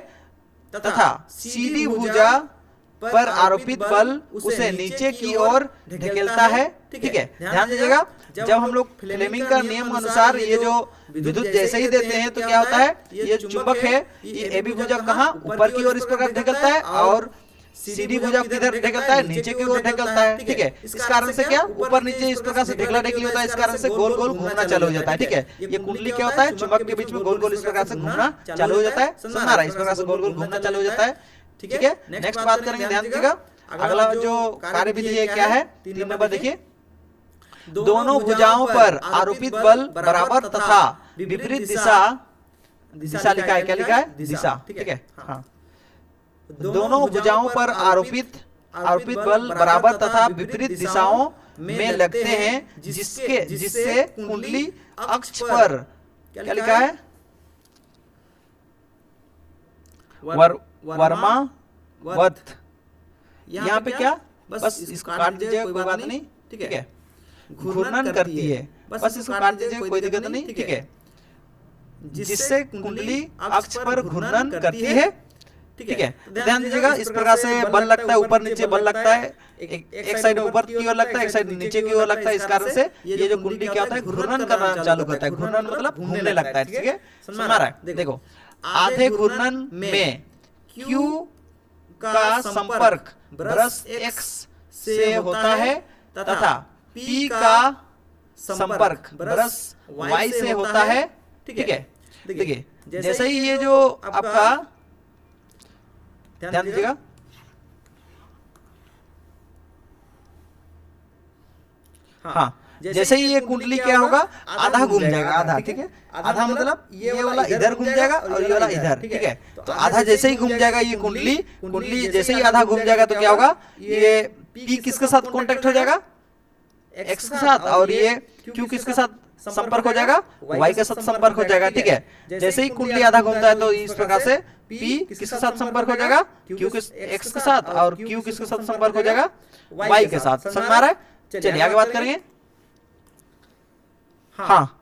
तथा CD भुजा पर आरोपित बल उसे नीचे की ओर धकेलता है। ठीक है, ध्यान दीजिएगा, जब हम लोग फ्लेमिंग का नियम अनुसार ये जो विद्युत जैसे ही देते हैं तो क्या होता है, ये चुंबक है, ये AB भुजा कहाँ ऊपर की ओर इस प्रकार धकेलता है और CD भुजा किधर धकेलता है, नीचे की ओर धकेलता है। ठीक है, इस कारण से क्या ऊपर नीचे इस प्रकार से ढेकला ढेकली होता है, इस कारण से गोल गोल घूमना चालू हो जाता है। ठीक है, ये कुंडली क्या होता है, चुंबक के बीच में गोल गोल इस प्रकार से घूमना चालू हो जाता है। समझ आ रहा है, इस प्रकार से गोल गोल घूमना चालू हो जाता है। ठीक है, नेक्स्ट बात करेंगे, ध्यान दीजिएगा, अगला जो कार्यविधि है क्या है, 3 नंबर देखिए, दोनों भुजाओं पर आरोपित बल बराबर तथा विपरीत दिशा लिखा है, क्या लिखा है, दिशा। ठीक है, हाँ, दोनों भुजाओं पर आरोपित बल बराबर तथा विपरीत दिशाओं में लगते हैं, जिससे कुंडली अक्ष पर क्या लिखा है, वर्मावत। यहाँ पे क्या, बस इसको काट दीजिए, कोई बात नहीं। ठीक है, घूर्णन करती है, बस इसको काट दीजिए, कोई दिक्कत नहीं। ठीक है, जिससे कुंडली अक्ष पर घूर्णन करती है। ठीक है, ध्यान दीजिएगा, इस प्रकार से बल लगता है, ऊपर नीचे बल लगता है, एक साइड ऊपर की ओर लगता है, एक साइड नीचे की ओर लगता है। इस कारण से ये जो कुंडली क्या होता है, घूर्णन करना चालू करता है। घूर्णन मतलब घूमने लगता है। ठीक है, समझ आ रहा है। देखो, आधे घूर्णन में Q का संपर्क ब्रश X से होता है तथा P का संपर्क ब्रश Y से होता है। ठीक है, देखिए, जैसे ही ये जो आपका, ध्यान दीजिएगा, हाँ, जैसे ही ये कुंडली क्या होगा, आधा घूम जाएगा, आधा। ठीक है, आधा मतलब ये वाला इधर घूम जाएगा और ये वाला इधर। ठीक है, तो आधा जैसे ही घूम जाएगा ये कुंडली जैसे ही आधा घूम जाएगा तो क्या होगा, ये P किसके साथ कांटेक्ट हो जाएगा, X के साथ, और ये Q किसके साथ संपर्क हो जाएगा, Y के साथ संपर्क हो जाएगा। ठीक है, जैसे ही कुंडली आधा घूमता है तो इस प्रकार से P किसके साथ संपर्क हो जाएगा, X के साथ, और Q किसके साथ संपर्क हो जाएगा, Y के साथ। समझ आ रहा है। चलिए आगे बात करेंगे। हाँ,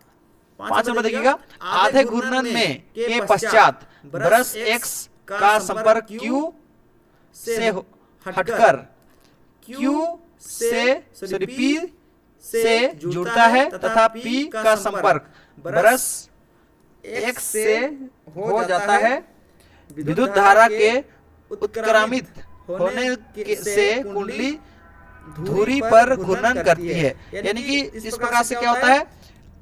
5 नंबर देखिएगा, आधे घूर्णन में के पश्चात ब्रश X का संपर्क Q से हटकर P से जुड़ता है तथा P का संपर्क ब्रश X से हो जाता है। विद्युत धारा के उत्क्रामित होने से कुंडली धुरी पर घूर्णन करती है। यानी कि इस प्रकार से क्या होता है,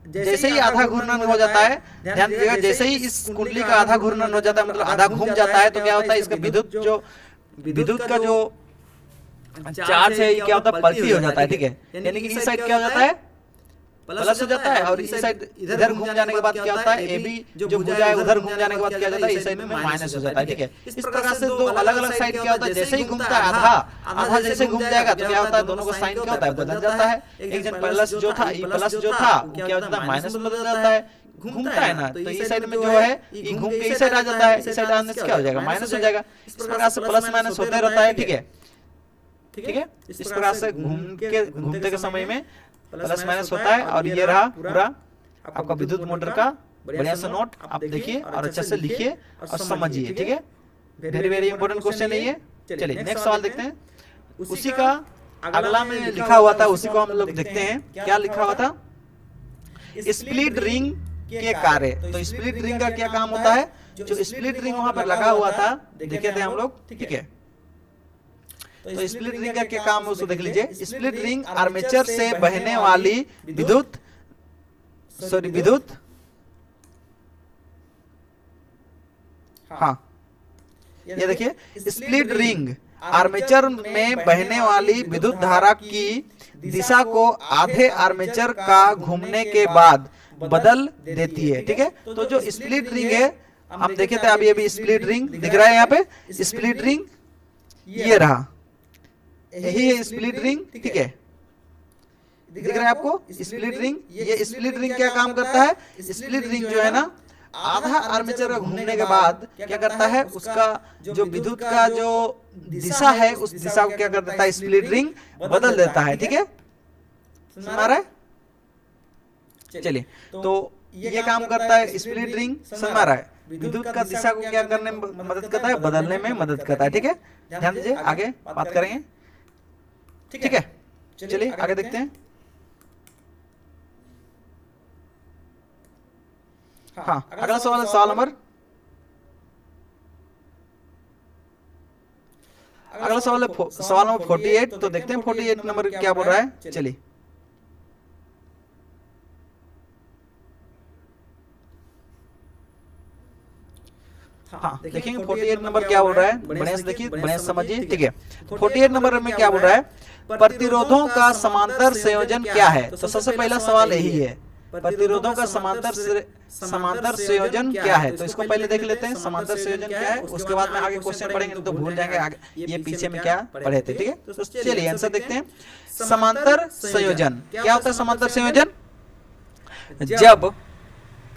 जैसे ही आधा घूर्णन हो जाता है, ध्यान दीजिएगा, जैसे ही इस कुंडली का आधा घूर्णन हो जाता है, मतलब आधा घूम जाता है, तो क्या होता है, इसका विद्युत का जो चार्ज है ये क्या होता है, पलटी हो जाता है। ठीक है, यानी कि इस साइड क्या हो जाता है, प्लस हो जाता है, और इस साइड इधर घूम जाने के बाद क्या होता है, AB जो भुजा है उधर घूम जाने के बाद क्या हो जाता है, इस साइड में माइनस हो जाता है। ठीक है, इस प्रकार से दो अलग अलग साइड क्या होता है, जैसे ही घूमता है आधा जैसे घूम जाएगा तो क्या होता है, दोनों का साइन क्या होता है, बदल जाता है। एक जन प्लस जो था क्या होता है, माइनस में बदल जाता है। घूमता है ना, तो इस साइड में जो है ये घूम के इस साइड आ जाता है, इस साइड आने से क्या हो जाएगा, माइनस हो जाएगा। इस प्रकार से प्लस माइनस होते रहता है। ठीक है, ठीक है, इस प्रकार से घूमते के समय में प्लस माइनस होता है। और ये रहा पूरा आपका विद्युत मोटर का बढ़िया सा नोट, आप देखिए और अच्छे से लिखिए और समझिए। ठीक है, वेरी वेरी इंपॉर्टेंट क्वेश्चन है ये। चलिए नेक्स्ट सवाल देखते हैं, उसी का अगला में लिखा हुआ था, उसी को हम लोग देखते हैं क्या लिखा हुआ था, स्प्लिट रिंग के कार्य। तो स्प्लिट रिंग का क्या काम होता है, जो स्प्लिट रिंग वहां पर लगा हुआ था देखे थे हम लोग। ठीक है, तो स्प्लिट रिंग का क्या काम है उसको देख लीजिए। स्प्लिट रिंग आर्मेचर से बहने वाली विद्युत हाँ, ये देखिए, स्प्लिट रिंग आर्मेचर में बहने वाली विद्युत धारा की दिशा को आधे आर्मेचर का घूमने के बाद बदल देती है। ठीक है, तो जो स्प्लिट रिंग है हम देखे थे अभी स्प्लिट रिंग दिख रहा है यहाँ पे, स्प्लिट रिंग ये रहा, यही है स्प्लिट रिंग। ठीक है, दिख रहा है आपको स्प्लिट रिंग। ये स्प्लिट रिंग क्या काम करता है, स्प्लिट रिंग जो है ना आधा आर्मेचर का घूमने के बाद क्या करता है, उसका जो विद्युत का जो दिशा है उस दिशा को क्या कर देता है, स्प्लिट रिंग बदल देता है। ठीक है, समझ आ रहा है? चलिए, तो ये काम करता है स्प्लिट रिंग, समझ आ रहा है? विद्युत का दिशा को क्या करने में मदद करता है, बदलने में मदद करता है। ठीक है, ध्यान दीजिए, आगे बात करेंगे। ठीक है, चलिए आगे देखते हैं। हाँ, अगला सवाल है सवाल नंबर, अगला सवाल है सवाल नंबर 48। तो देखते हैं 48 नंबर क्या बोल रहा है। चलिए, हाँ देखेंगे 48 नंबर क्या बोल रहा है, बढ़िया से देखिए, बढ़िया से समझिए। ठीक है, 48 नंबर में क्या बोल रहा है, प्रतिरोधों का समांतर संयोजन क्या है। तो सबसे पहला सवाल यही है, प्रतिरोधों का समांतर संयोजन क्या है। तो इसको पहले देख लेते हैं, समांतर संयोजन क्या है, उसके बाद में आगे क्वेश्चन पढ़ेंगे तो भूल जाएंगे आगे ये पीछे में क्या पढ़े थे। ठीक है, तो चलिए आंसर देखते हैं। समांतर संयोजन क्या होता है, समांतर संयोजन जब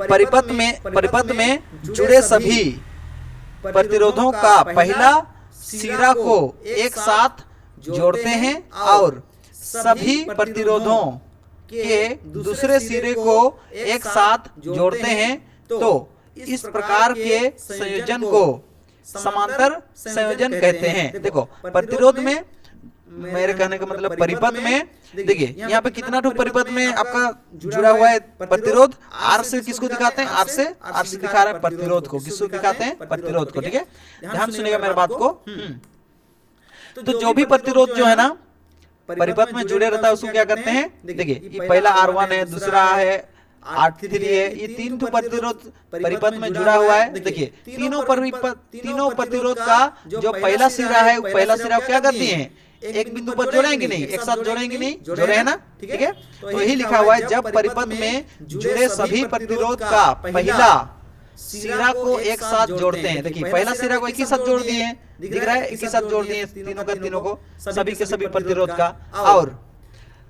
परिपथ में जुड़े सभी प्रतिरोधों का पहला सिरा को एक साथ जोड़ते हैं और सभी प्रतिरोधों के दूसरे सिरे को एक साथ जोड़ते हैं, तो इस प्रकार के संयोजन को समांतर संयोजन कहते हैं। देखो, प्रतिरोध में, मेरे कहने का मतलब परिपथ में, देखिए यहाँ पे कितना ठो परिपथ में आपका जुड़ा हुआ है प्रतिरोध। आर से किसको दिखाते हैं, आर से दिखा रहा है प्रतिरोध को, किसको दिखाते हैं, प्रतिरोध को। ठीक है, ध्यान सुनिएगा मेरे बात को। तो जो भी प्रतिरोध जो है ना परिपथ में जुड़े रहता है उसको क्या करते हैं, देखिए ये पहला R1 है, दूसरा है R3 है, ये तीन तो प्रतिरोध परिपथ में जुड़ा हुआ है। देखिए तीनों प्रतिरोध का जो पहला सिरा है, पहला सिरा क्या करती है, एक बिंदु पर जोड़ेंगे नहीं, एक साथ जोड़ेंगे नहीं, जोड़े है ना। ठीक है, तो यही लिखा हुआ है, जब परिपथ में जुड़े सभी प्रतिरोध का पहला सिरा को एक साथ जोड़ते हैं। देखिए पहला सिरा को एक ही साथ जोड़ दिए हैं, दिख रहा है, एक ही साथ जोड़ दिए तीनों को सभी के सभी प्रतिरोध का, और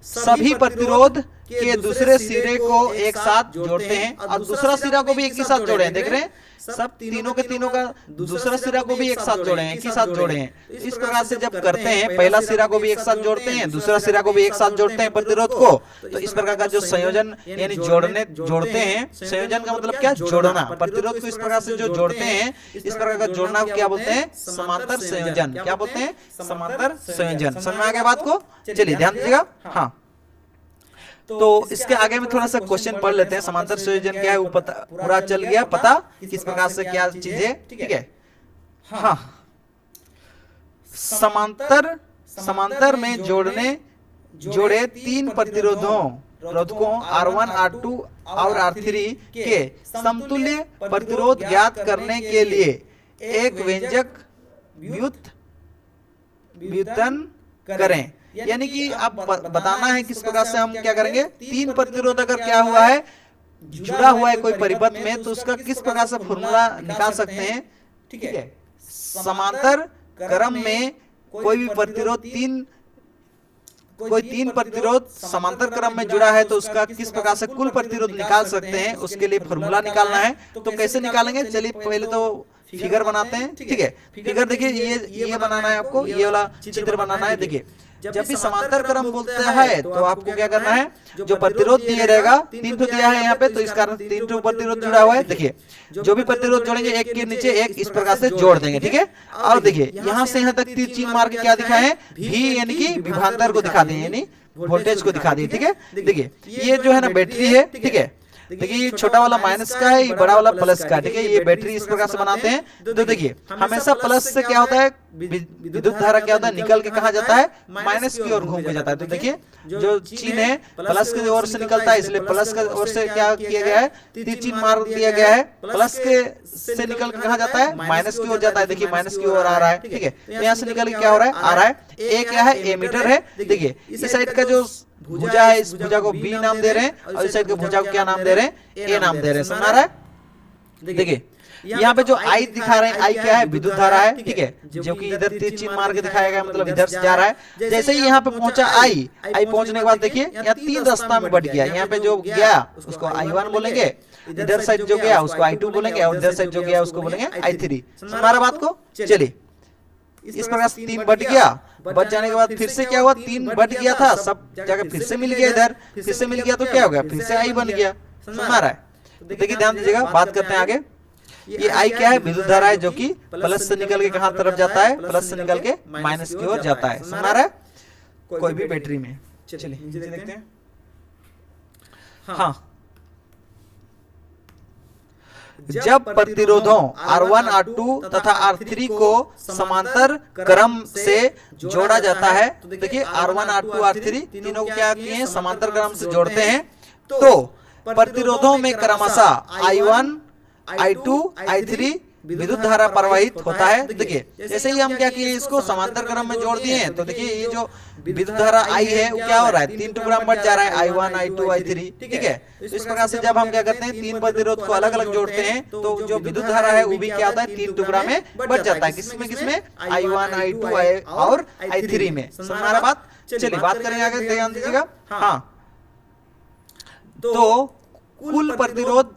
सभी प्रतिरोध के दूसरे सिरे को एक साथ जोड़ते हैं और दूसरा सिरा को भी एक ही साथ जोड़े हैं। देख रहे हैं, सब तीनों का दूसरा सिरा को भी एक साथ जोड़े हैं, एक ही साथ जोड़े हैं। इस प्रकार से जब करते हैं, पहला सिरा को भी एक साथ जोड़ते हैं, दूसरा सिरा को भी एक साथ जोड़ते हैं प्रतिरोध को, तो इस प्रकार का जो संयोजन यानी जोड़ते हैं, संयोजन का मतलब क्या, जोड़ना। प्रतिरोध को इस प्रकार से जो जोड़ते हैं, इस प्रकार का जोड़ना क्या बोलते हैं, समांतर संयोजन। क्या बोलते हैं, समांतर संयोजन। समझ में आ गया बात को? चलिए ध्यान दीजिएगा। हाँ, तो इसके आगे में थोड़ा सा क्वेश्चन पढ़ लेते हैं। समांतर संयोजन क्या है वो पता पूरा चल गया, पता किस प्रकार से क्या चीज है। ठीक है, हाँ, समांतर में जोड़े तीन प्रतिरोधकों R1, R2 और R3 के समतुल्य प्रतिरोध ज्ञात करने के लिए एक व्यंजक व्युत्पन्न करें। यानी कि अब बताना है किस प्रकार से हम क्या करेंगे, तीन प्रतिरोध अगर क्या हुआ है, जुड़ा हुआ है कोई परिपथ में, तो उसका किस प्रकार से फॉर्मूला निकाल सकते हैं। ठीक है, समांतर क्रम में कोई भी प्रतिरोध तीन प्रतिरोध समांतर क्रम में जुड़ा है, तो उसका किस प्रकार से कुल प्रतिरोध निकाल सकते हैं, उसके लिए फॉर्मूला निकालना है। तो कैसे निकालेंगे, चलिए पहले तो फिगर बनाते हैं। ठीक है, फिगर देखिए, ये बनाना है आपको, ये वाला चित्र बनाना है। देखिए जब भी समांतर क्रम बोलते हैं तो आपको क्या करना है, जो प्रतिरोध दिया रहेगा, तीन तो दिया है यहाँ पे, तो इस कारण तीन तो प्रतिरोध जुड़ा हुआ है। देखिए जो भी प्रतिरोध जोड़ेंगे एक के नीचे एक इस प्रकार से जोड़ देंगे। ठीक है, और देखिए यहाँ से यहाँ तक तीर चिन्ह मार के क्या दिखाए हैं, भी यानी कि विभवांतर को दिखा दिए, यानी वोल्टेज को दिखा दिए। ठीक है, देखिए ये जो है ना बैटरी है। ठीक है, देखिए ये छोटा वाला माइनस का है, ये बड़ा वाला प्लस का है। ठीक है, ये बैटरी इस प्रकार से बनाते हैं। तो देखिए हमेशा प्लस से क्या होता है, विद्युत धारा क्या होता है, निकल के कहा जाता है, माइनस की ओर घूम के जाता है। तो देखिए जो चिन्ह है प्लस की ओर से निकलता है, इसलिए प्लस की ओर से क्या किया गया है, तीर चिन्ह मार दिया गया है। प्लस के से निकल के कहा जाता है, माइनस की ओर जाता है। देखिए माइनस की ओर आ रहा है। ठीक है, तो यहाँ से निकल के क्या हो रहा है, आ रहा है। ए क्या है, ए मीटर है। देखिए इस साइड का जो भुजा है, इस भुजा को बी नाम दे रहे हैं, और इस साइड के भुजा को क्या नाम दे रहे हैं, ए नाम दे रहे हैं। समझ आ रहा है? देखिए यहाँ पे जो आई दिखा रहे हैं, आई क्या है, विद्युत धारा है, ठीक है, जो कि इधर तीर चिन्ह मार के दिखाया गया, मतलब इधर से जा रहा है। जैसे ही यहाँ पे पहुंचा आई पहुंचने के बाद देखिए यहाँ 3 रास्ता में बढ़ गया। यहाँ पे जो गया उसको I1 बोलेंगे, इधर साइड जो गया उसको I2 बोलेंगे, और इधर साइड जो गया उसको बोलेंगे I3। हमारा बात को चलिए इस प्रकार से 3 बढ़ गया। बच जाने के बाद फिर से क्या हुआ, 3 बढ़ गया था, सब जगह फिर से मिल गया, इधर फिर से मिल गया, तो क्या हो गया, फिर से आई बन गया। समझ रहा है? देखिए ध्यान दीजिएगा, बात करते हैं आगे। ये आई क्या है, विद्युत धारा है, जो कि प्लस से निकल के कहां तरफ जाता है, प्लस से निकल के माइनस की ओर जाता है। समझ रहा है? कोई भी बैटरी में। चलिए नीचे देखते हैं। हाँ, जब प्रतिरोधों R1 R2 तथा R3 को समांतर क्रम से जोड़ा जाता है, तो देखिए R1 R2 R3 तीनों को क्या किए हैं, समांतर क्रम से जोड़ते हैं, तो प्रतिरोधों में क्रमशः I1 I2 I3 विद्युत धारा प्रवाहित होता है। देखिए जैसे ही हम क्या किए, इसको समांतर क्रम में जोड़ दिए हैं, तो देखिए ये जो विद्युत धारा I है वो क्या हो रहा है, 3 टुकड़ा में बढ़ जा रहा है, I1 I2 I3, ठीक है। तो इस प्रकार से जब हम क्या करते हैं, 3 प्रतिरोध को अलग अलग जोड़ते हैं, तो जो विद्युत धारा है वो भी क्या होता है, 3 टुकड़ा में बढ़ जाता है। किसमें किसमें, I1 I2 और I3 में। हमारा बात, चलिए बात करेंगे आगे, ध्यान दीजिएगा। हाँ, तो कुल प्रतिरोध,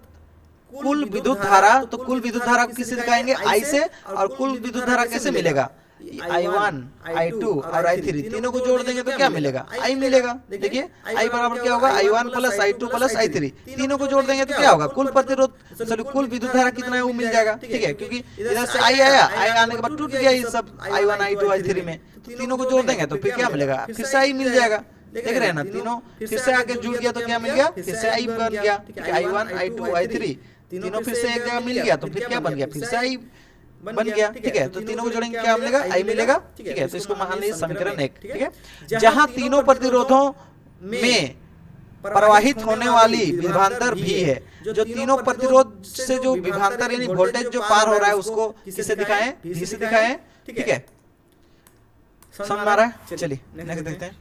कुल विद्युत धारा, तो कुल विद्युत धारा किससे दिखाएंगे, आई से, और कुल विद्युत धारा कैसे मिलेगा, I1 I2 और I3 तीनों को जोड़ देंगे तो क्या मिलेगा, आई मिलेगा। देखिए आई बराबर क्या होगा, I1 plus I2 plus I3, तीनों को जोड़ देंगे तो क्या होगा, कुल प्रतिरोध, सॉरी कुल विद्युत धारा कितना है वो मिल जाएगा, ठीक है। क्योंकि इधर से आई आया, आई आने के बाद टूट गया ये सब I1 I2 I3 में, तो तीनों को जोड़ देंगे तो फिर क्या मिलेगा, फिर से आई मिल जाएगा। देख रहे हैं ना, तीनों फिर से आके जुड़ गया तो क्या मिल गया, फिर से आई बन गया, I1 I2 I3 तीनों फिर से एक जगह मिल गया, तो फिर क्या बन गया, फिर से आई बन गया, ठीक है। तो तीनों को जोड़ेंगे क्या मिलेगा, आई मिलेगा, ठीक है। तो इसको मान लीजिए समीकरण 1, ठीक है। जहां तीनों प्रतिरोधों में प्रवाहित होने वाली विभवांतर भी है, जो तीनों प्रतिरोध से जो विभवांतर यानी वोल्टेज जो पार हो रहा है उसको किससे दिखाएं, V से दिखाएं, ठीक है। समझ में आ रहा है? चलिए नेक्स्ट देखते हैं।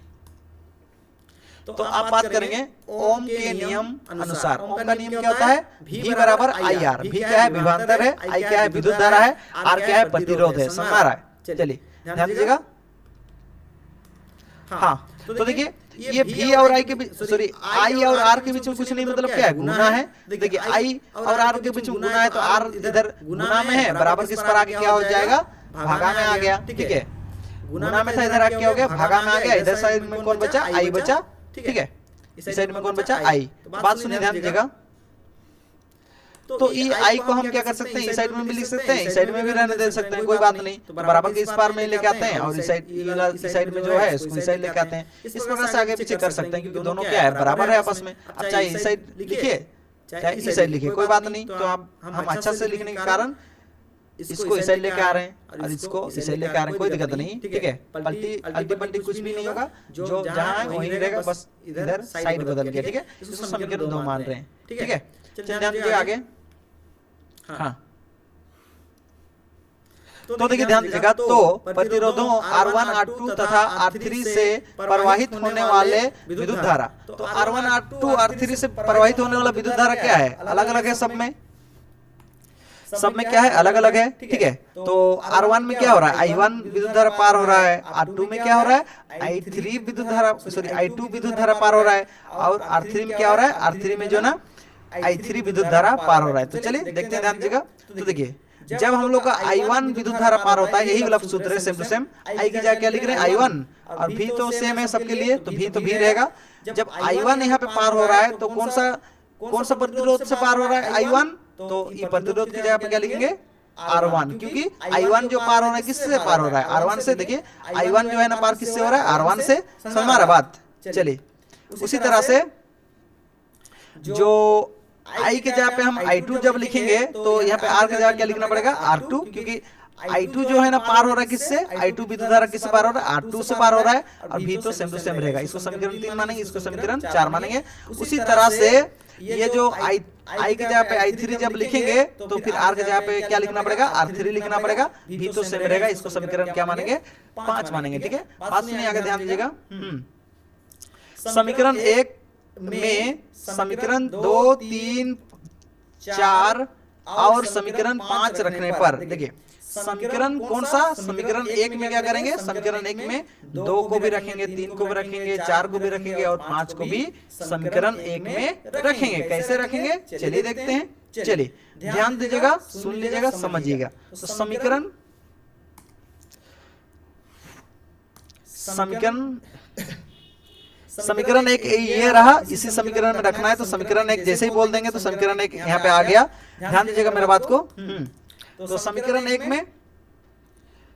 तो आप बात करेंगे ओम के नियम अनुसार। ओम का नियम क्या होता है, V बराबर IR। V क्या है, विभवांतर है, I क्या है, विद्युत धारा है, R क्या है, प्रतिरोध है। समझ आ रहा है? चलिए ध्यान दीजिएगा। हाँ, तो देखिए ये V और I के बीच, सॉरी I और R के बीच में कुछ नहीं, मतलब क्या है, गुना है। देखिए I और R के बीच में गुना है, तो R इधर गुना में है, बराबर किस पर आगे क्या हो जाएगा, भागा में आ गया, ठीक है। गुना में था, इधर आगे क्या हो गया, भागा में आ गया। इधर साइड में कौन बचा, I बचा, ठीक है। इस साइड में कौन बचा, आई। बात सुनिए ध्यान दीजिएगा। तो ये आई को हम क्या कर सकते हैं, इस साइड में भी लिख सकते हैं, इस साइड में भी रहने दे सकते हैं, कोई बात नहीं। तो बराबर के इस पार में लेके आते हैं, और इस साइड में जो है उसको इस साइड लेके आते हैं। इस प्रकार से आगे पीछे कर सकते हैं, क्योंकि दोनों क्या है, बराबर है आपस में। अब चाहे इस साइड लिखिए चाहे इस साइड लिखिए, कोई बात नहीं। तो हम अच्छा से लिखने के कारण इसको इस साइड लेके आ रहे हैं और इसको इस साइड लेके आ रहे हैं, कोई दिक्कत नहीं, ठीक है। अल्टी पल्टी कुछ भी नहीं होगा, जो जहां है वहीं रहेगा, बस इधर साइड बदल गया, ठीक है। इसको समीकरण 2 मान रहे हैं, ठीक है। चलिए ध्यान दीजिए आगे। हाँ, तो देखिए ध्यान दीजिएगा। तो प्रतिरोधों R1 R2 तथा R3 से प्रवाहित होने वाले विद्युत धारा, तो R1 R2 R3 से प्रवाहित होने वाला विद्युत धारा क्या है, अलग अलग है, सब में क्या है, अलग अलग है, ठीक है। तो R1 में क्या हो रहा है, I1 विद्युत धारा पार हो रहा है, R2 में क्या हो रहा है, I3 विद्युत धारा, सॉरी I2 विद्युत धारा पार हो रहा है, और R3 में क्या हो रहा है, R3 में जो ना I3 विद्युत धारा पार हो रहा है। तो चलिए देखते हैं, ध्यान दीजिएगा। तो देखिए जब हम लोग का I1 विद्युत धारा पार होता है, यही वाला सूत्र है, सेम टू सेम। I की जगह क्या लिख रहे हैं, I1, और V तो सेम है सबके लिए, तो V तो V रहेगा। जब I1 यहाँ पे पार हो रहा है, तो कौन सा प्रतिरोध से पार हो रहा है, I1, तो ये प्रतिरोध की जगह पे क्या लिखेंगे, R1, क्योंकि I1 जो पार हो रहा है किससे पार हो रहा है, R1 से। देखिए I1 जो है ना पार किससे हो रहा है, R1 से। समझ में आ रहा बात? चलिए उसी तरह से जो I के जगह पे हम I2 जब लिखेंगे, तो यहाँ पे R के जगह क्या लिखना पड़ेगा, R2, क्योंकि I2 जो है ना पार हो रहा है किससे, I2 विद्युत धारा किससे पार हो रहा है, R2 से पार हो रहा है, और V तो सेम टू सेम रहेगा। इसको समीकरण 3 मानेंगे, इसको समीकरण 4 मानेंगे। उसी तरह से ये जो I की जगह पे I3 जब लिखेंगे, तो फिर R के जगह पे क्या लिखना पड़ेगा, R3 लिखना पड़ेगा। V तो सेम रहेगा, इसको समीकरण क्या मानेंगे, 5 मानेंगे, ठीक है। बात सुनिए आगे, ध्यान दीजिएगा। समीकरण 1 में समीकरण 2 3 4 और समीकरण 5 रखने पर, देखिए समीकरण कौन सा, समीकरण 1 में क्या करेंगे, समीकरण 1 में 2 को भी रखेंगे, 3 को भी रखेंगे, 4 को भी रखेंगे और 5 को भी समीकरण 1 में रखेंगे। कैसे रखेंगे चलिए देखते हैं। चलिए ध्यान दीजिएगा, सुन लीजिएगा, समझिएगा। तो समीकरण समीकरण 1 ये रहा, इसी समीकरण में रखना है। तो समीकरण 1 जैसे ही बोल देंगे तो समीकरण 1 यहाँ पे आ गया। ध्यान दीजिएगा मेरे बात को। तो समीकरण 1 में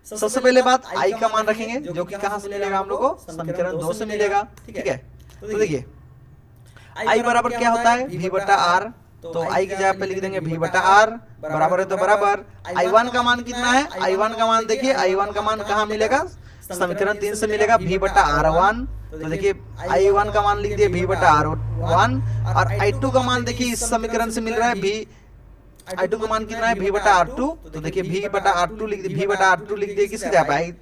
सबसे पहले बात आई का मान रखेंगे, जो कि कहां से मिलेगा हम लोग को, समीकरण 2 से मिलेगा। ठीक है, तो देखिए आई बराबर क्या होता है, v बटा आर। तो आई की जगह पे लिख देंगे v बटा आर बराबर है, तो बराबर i1 का मान कितना है, i1 का मान देखिए, i1 का मान कहाँ मिलेगा, समीकरण 3 से मिलेगा, v बटा r1। तो देखिए i1 का मान लिख दिए v बटा r1, और i2 का मान देखिए इस समीकरण से मिल रहा है i2 का मान कितना है, v बटा r2। तो देखिए v बटा r2 लिख दिए, v बटा r2 लिख दिए किसकी जगह पे,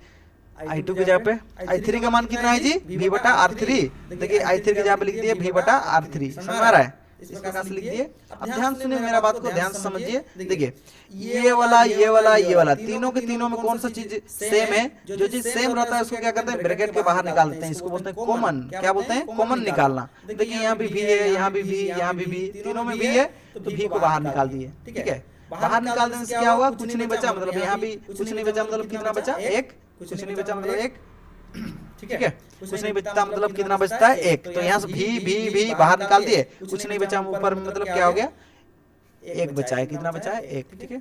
i2 की जगह पे। i3 का मान कितना है जी, v बटा r3। देखिए i3 की जगह पे लिख दिए v बटा r3। समझ आ रहा है, इस प्रकार से लिख दिए। अब ध्यान सुनिए मेरा बात को, ध्यान से समझिए। देखिए ये वाला तीनों के तीनों में कौन सा चीज सेम है, जो चीज सेम रहता है उसको क्या करते हैं, ब्रैकेट के बाहर निकाल देते हैं। इसको बोलते हैं कॉमन। क्या बोलते हैं, कॉमन निकालना। देखिए यहाँ भी v है, यहाँ भी v, यहाँ भी v, तीनों में v है, तो v को बाहर निकाल दिए। ठीक है, बाहर निकाल देने से क्या हुआ, कुछ नहीं बचा, मतलब यहाँ भी कुछ नहीं बचा, मतलब कितना बचा, एक। कुछ नहीं बचा मतलब एक। ठीक है, कुछ नहीं बचता मतलब कितना बचता है, एक। तो यहाँ से भी बाहर निकाल दिए, कुछ नहीं बचा ऊपर में, मतलब क्या हो गया, एक बचा है। कितना बचा है, एक। ठीक है,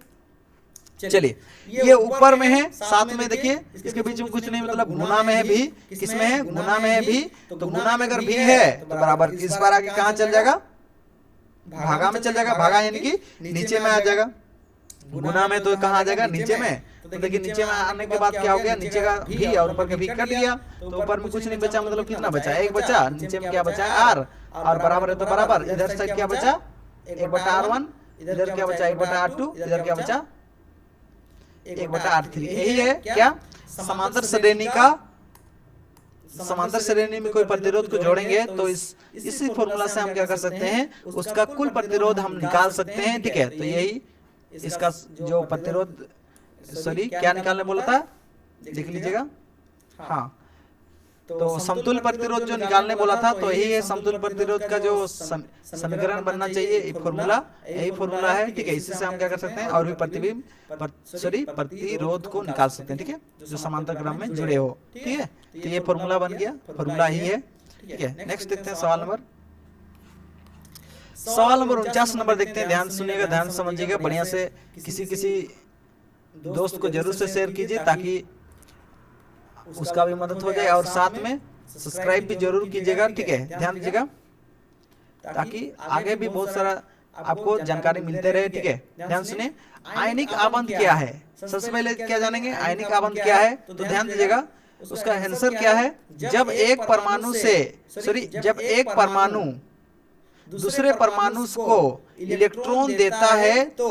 चलिए ये ऊपर में है, साथ में देखिए इसके बीच में कुछ नहीं, मतलब गुना में है भी। किसमें है, गुना में है भी। तो गुना में अगर भी है तो बराबर इस बार आगे कहाँ चल जाएगा, भागा में चल जाएगा। भागा यानी कि नीचे में आ जाएगा। गुना में तो कहाँ आ जाएगा, नीचे में। तो देखिए नीचे में आने के बाद क्या हो गया, नीचे का भी और ऊपर का भी कट गया। तो ऊपर में कुछ नहीं बचा, मतलब कितना बचा, एक बचा। नीचे में क्या बचा है, आर, और बराबर है तो बराबर। इधर साइड क्या बचा, 1 बटा r1। इधर क्या बचा, 1 बटा r2। इधर क्या बचा, 1 बटा r3। यही है क्या, समांतर श्रेणी में कोई प्रतिरोध को जोड़ेंगे तो इसी फॉर्मूला से हम क्या कर सकते हैं, उसका कुल प्रतिरोध हम निकाल सकते हैं। ठीक है, तो यही इसका जो प्रतिरोध, सॉरी क्या निकालने बोला था, देख लीजिएगा। हाँ, तो समतुल्य प्रतिरोध जो निकालने बोला था, तो यही है समतुल्य प्रतिरोध का जो समीकरण बनना चाहिए, फॉर्मूला, यही फॉर्मूला है। ठीक है, इसी से हम क्या कर सकते हैं, और भी प्रतिरोध को निकाल सकते हैं। ठीक है, जो समांतर क्रम में जुड़े हो। ठीक है, तो ये फॉर्मूला बन गया, फॉर्मूला ही है। ठीक है, नेक्स्ट देखते हैं सवाल नंबर 49 नंबर देखते हैं। ध्यान सुनिएगा, ध्यान समझिएगा बढ़िया से। किसी दोस्त को जरूर से शेयर कीजिए ताकि उसका भी मदद हो जाए, और साथ में सब्सक्राइब भी जरूर कीजिएगा। ठीक है, ध्यान दीजिएगा ताकि आगे भी बहुत सारा आपको जानकारी मिलते रहे। ठीक है, ध्यान सुनिए। आयनिक आबंध क्या है, सबसे पहले क्या जानेंगे, आयनिक आबंध क्या है। तो ध्यान दीजिएगा, उसका आंसर क्या है, जब एक परमाणु दूसरे परमाणु को इलेक्ट्रॉन देता है तो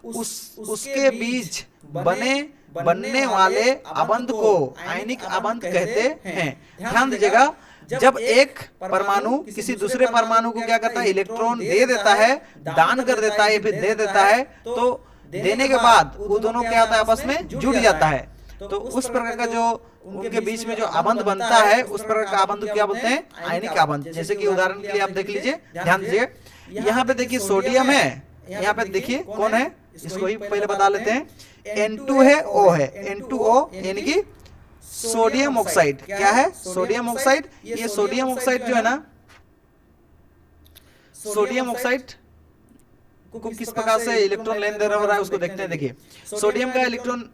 उसके बीच बनने वाले आबंध को आयनिक आबंध कहते हैं। ध्यान दीजिएगा, जब एक परमाणु किसी दूसरे परमाणु को क्या करता है, इलेक्ट्रॉन दे देता है, दान कर देता है, फिर दे देता है, तो देने के बाद वो दोनों क्या होता है, आपस में जुड़ जाता है। तो उस प्रकार का जो उनके बीच में जो आबंध बनता है, उस प्रकार का आबंध क्या बोलते हैं, आयनिक आबंध। जैसे कि उदाहरण के लिए आप देख लीजिए, ध्यान दीजिए। यहाँ पे देखिए सोडियम है, यहाँ पे देखिए कौन है, इसको ही पहले बता लेते हैं। N2 है, O है, N2O यानी कि सोडियम ऑक्साइड। क्या है, सोडियम ऑक्साइड। ये सोडियम ऑक्साइड जो है ना, सोडियम ऑक्साइड को किस प्रकार से इलेक्ट्रॉन लेन देन हो रहा है उसको देखते हैं। देखिए सोडियम का इलेक्ट्रॉन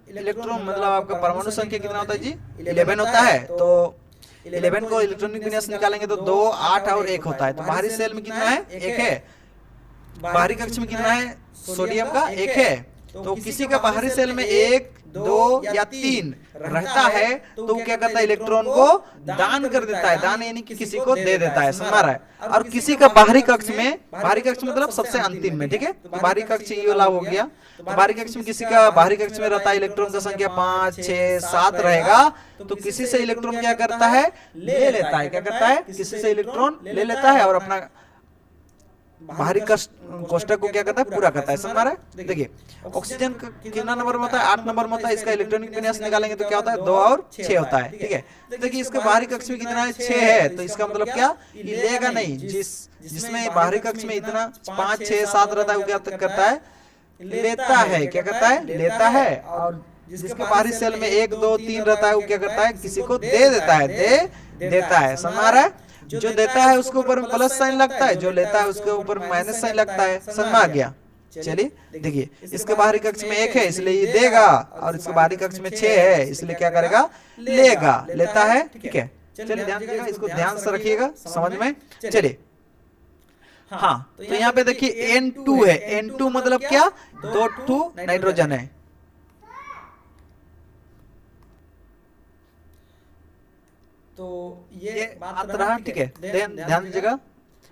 मतलब आपका परमाणु संख्या कितना होता है जी, 11 होता है। तो 11 को इलेक्ट्रॉनिक विन्यास निकालेंगे तो 2, 8 और 1 होता है। तो बाहरी सेल में कितना है, 1 है। बाहरी कक्ष में कितना है, सोडियम का 1 है। तो किसी का बाहरी सेल में 1, 2 या 3 रहता है तो क्या करता है, इलेक्ट्रॉन को दान कर देता है। दान यानी कि किसी को दे देता है, समझ रहा है। और किसी का बाहरी कक्ष में, बाहरी कक्ष मतलब सबसे अंतिम में, ठीक है, तो बाहरी कक्ष ये वाला हो गया। तो बाहरी कक्ष में किसी का बाहरी कक्ष में रहता है, इलेक्ट्रॉन का संख्या 5, 6, 7 रहेगा। तो किसी से इलेक्ट्रॉन क्या करता है, ले लेता है। क्या करता है, किसी से इलेक्ट्रॉन ले लेता है और अपना बाहरी कोष्टक को क्या करता है, पूरा करता है। समझ आ रहा है? देखिए ऑक्सीजन कितना नंबर में होता है, 8 नंबर में होता है। इसका इलेक्ट्रॉनिक विन्यास निकालेंगे तो क्या होता है, 2 और 6 होता है। ठीक है, देखिए इसके बाहरी कक्ष में कितना है, 6 है, तो इसका मतलब क्या, ये लेगा नहीं। जिसमें बाहरी कक्ष में इतना 5 6 7 रहता है वो क्या करता है, लेता है। क्या करता है, लेता है। और जिसके बाहरी सेल में 1 2 3 रहता है वो क्या करता है, किसी को दे देता है, दे देता है। समझ आ रहा है? जो देता है उसके ऊपर प्लस साइन लगता है, जो लेता है उसके ऊपर माइनस साइन लगता है। समझ में आ गया? चलिए देखिए, इसके बाहरी कक्ष में 1 है इसलिए ये देगा, और इसके बाहरी कक्ष में 6 है इसलिए क्या करेगा, लेगा, लेता है। ठीक है, चलिए ध्यान दीजिएगा, इसको ध्यान से रखिएगा समझ में। चलिए हाँ, तो यहाँ पे देखिए N2 है। N2 मतलब क्या, 2 नाइट्रोजन है। तो ये बात रहा। ठीक है, ध्यान दीजिएगा,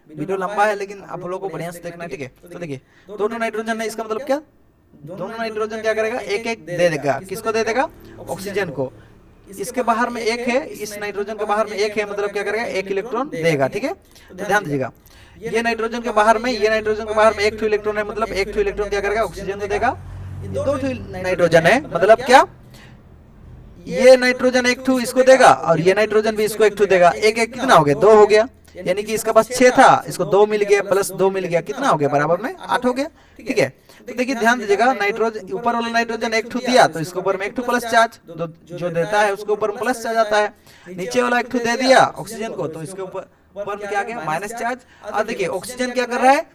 वीडियो लंबा है लेकिन आप लोगों को बढ़िया से देखना है। ठीक है, तो देखिए 2 नाइट्रोजन है, इसका मतलब क्या, दोनों नाइट्रोजन क्या करेगा, 1 दे देगा। किसको दे देगा, ऑक्सीजन को। इसके बाहर में 1 है, इस नाइट्रोजन के बाहर में 1 है, मतलब क्या करेगा, 1 इलेक्ट्रॉन देगा। ठीक है, तो ध्यान दीजिएगा, ये नाइट्रोजन के बाहर में, ये नाइट्रोजन के बाहर में 1 इलेक्ट्रॉन है, मतलब 1 इलेक्ट्रॉन क्या करेगा, ऑक्सीजन को देगा। 2 नाइट्रोजन है, मतलब क्या, ये नाइट्रोजन 1 इसको देगा और ये नाइट्रोजन भी इसको 1 देगा। 1 कितना हो गया, 2 हो गया। यानी कि इसका पास 6 था, इसको 2 मिल गया, प्लस 2 मिल गया, कितना हो गया, बराबर में 8 हो गया। ठीक है, तो देखिए ध्यान दीजिएगा, नाइट्रोजन ऊपर वाला नाइट्रोजन 1 दिया तो इसके ऊपर में 1 प्लस चार्ज, जो देता है उसके ऊपर प्लस चार्ज आता है। नीचे वाला 1 दे दिया ऑक्सीजन को, तो इसके ऊपर में क्या गया, माइनस चार्ज। और देखिए ऑक्सीजन क्या कर रहा है,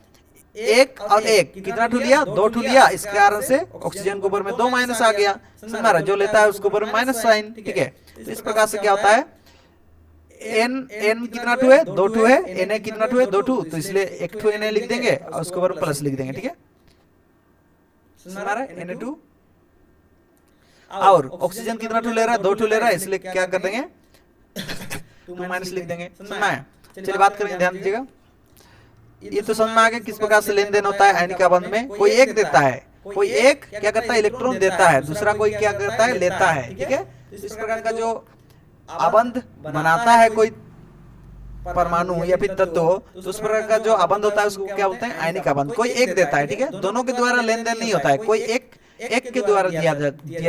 1 और 1 कितना लिया, 2 लिया, इस कारण से ऑक्सीजन के ऊपर में 2 माइनस आ गया। समझा, जो लेता है उसके ऊपर में माइनस साइन। ठीक है, तो इस प्रकार से क्या होता है, N कितना 2 है, 2 है, Na कितना 2 है, 2, तो इसलिए 1 Na लिख देंगे और उसके ऊपर प्लस लिख देंगे। ठीक है, समझ रहा है, Na2। और ऑक्सीजन कितना 2 ले रहा है, 2 ले रहा है, इसलिए क्या कर देंगे, 2 माइनस लिख देंगे। समझना है? चलिए बात करेंगे, ध्यान दीजिएगा। ये तो समझ में आ गया किस प्रकार से लेन देन होता है आयनिक आबंध में। कोई एक देता है, कोई एक क्या करता है, इलेक्ट्रॉन देता है, दूसरा कोई क्या करता है, लेता है। ठीक है, इस प्रकार का जो आबंध बनाता है कोई परमाणु या फिर तत्व हो, तो उस प्रकार का जो आबंध होता है उसको क्या बोलते हैं, आयनिक आबंध। कोई एक देता है। ठीक है, दोनों के द्वारा लेन देन नहीं होता है, कोई एक के द्वारा दिया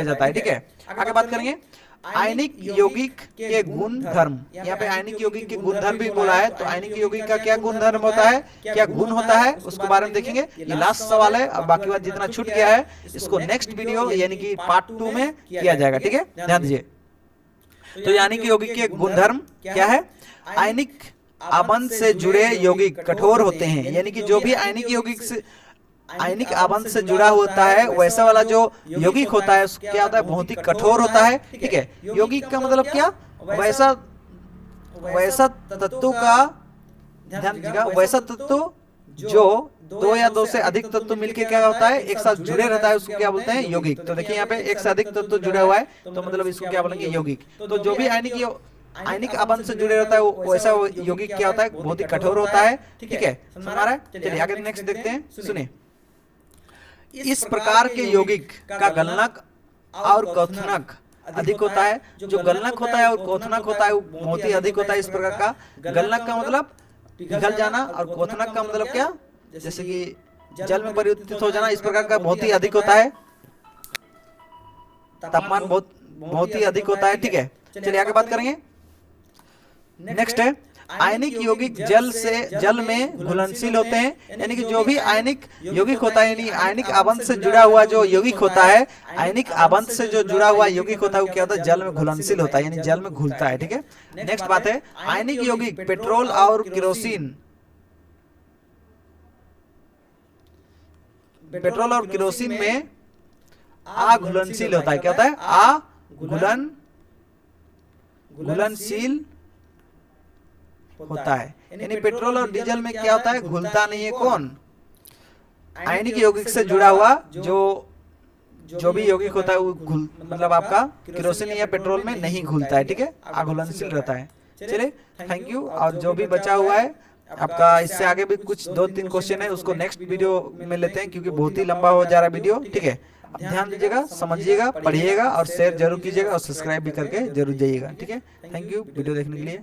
जाता है। ठीक है, आगे बात करेंगे आयनिक यौगिक के गुण धर्म। यहाँ पे आयनिक यौगिक के गुण धर्म भी बोला है, तो आयनिक यौगिक का क्या गुण धर्म होता है, क्या गुण होता है, उसके बारे में देखेंगे। ये लास्ट सवाल है, अब बाकी बात जितना छूट गया है इसको नेक्स्ट वीडियो यानी कि पार्ट 2 में किया जाएगा। ठीक है, ध्यान दीजिए। तो आयनिक यौगिक के गुणधर्म क्या है, आयनिक आबंध से जुड़े यौगिक कठोर होते हैं। यानी कि जो भी आयनिक यौगिक से आयनिक आबंध से जुड़ा होता है वैसा वाला जो यौगिक होता है क्या होता है, बहुत ही कठोर होता है। ठीक है, यौगिक का मतलब क्या, वैसा तत्व का, ध्यान दीजिएगा, वैसा तत्व जो 2 या 2 से अधिक तत्व मिलके क्या होता है, एक साथ जुड़े रहता है, उसको क्या बोलते हैं, यौगिक। तो देखिए यहाँ पे 1 से अधिक तत्व जुड़ा हुआ है, तो मतलब इसको क्या बोलेंगे, यौगिक। तो जो भी आयनिक आबंध से जुड़े रहता है वैसा यौगिक क्या होता है, बहुत ही कठोर होता है। ठीक है, समझ आ रहा है? चलिए आगे नेक्स्ट देखते हैं, सुनिए। इस प्रकार के यौगिक का गलनक और क्वथनक अधिक होता है। जो गलनक होता है और क्वथनक होता है वो बहुत ही अधिक होता है। इस प्रकार का गलनक का मतलब पिघल जाना और क्वथनक का मतलब क्या, जैसे कि जल में परिवर्तित हो जाना, इस प्रकार का बहुत ही अधिक होता है। तापमान बहुत ही अधिक होता है। ठीक है, चलिए आगे बात करेंगे। नेक्स्ट है आयनिक यौगिक जल में घुलनशील होते हैं। यानी कि जो भी आयनिक यौगिक होता है, यानी आयनिक आबंध से जुड़ा हुआ जो यौगिक होता है, आयनिक आबंध से जो जुड़ा हुआ यौगिक होता है वो क्या होता है, जल में घुलनशील होता है, यानी जल में घुलता है। ठीक है, नेक्स्ट बात है आयनिक यौगिक पेट्रोल और केरोसिन, पेट्रोल और केरोसिन में अघुलनशील होता है। क्या होता है, घुलनशील होता है। यानी पेट्रोल और डीजल में क्या होता है, घुलता नहीं है। कौन, आयनिक यौगिक से जुड़ा हुआ जो भी यौगिक होता है वो मतलब आपका केरोसिन या पेट्रोल में नहीं घुलता है। ठीक है, अघुलनशील रहता है। चलिए थैंक यू। और जो भी बचा हुआ है आपका, इससे आगे भी कुछ 2-3 क्वेश्चन है, उसको नेक्स्ट वीडियो में लेते हैं क्योंकि बहुत ही लंबा हो जा रहा है वीडियो। ठीक है, अब ध्यान दीजिएगा, समझिएगा, पढ़िएगा और शेयर जरूर कीजिएगा और सब्सक्राइब भी करके जरूर जाइएगा। ठीक है, थैंक यू वीडियो देखने के लिए।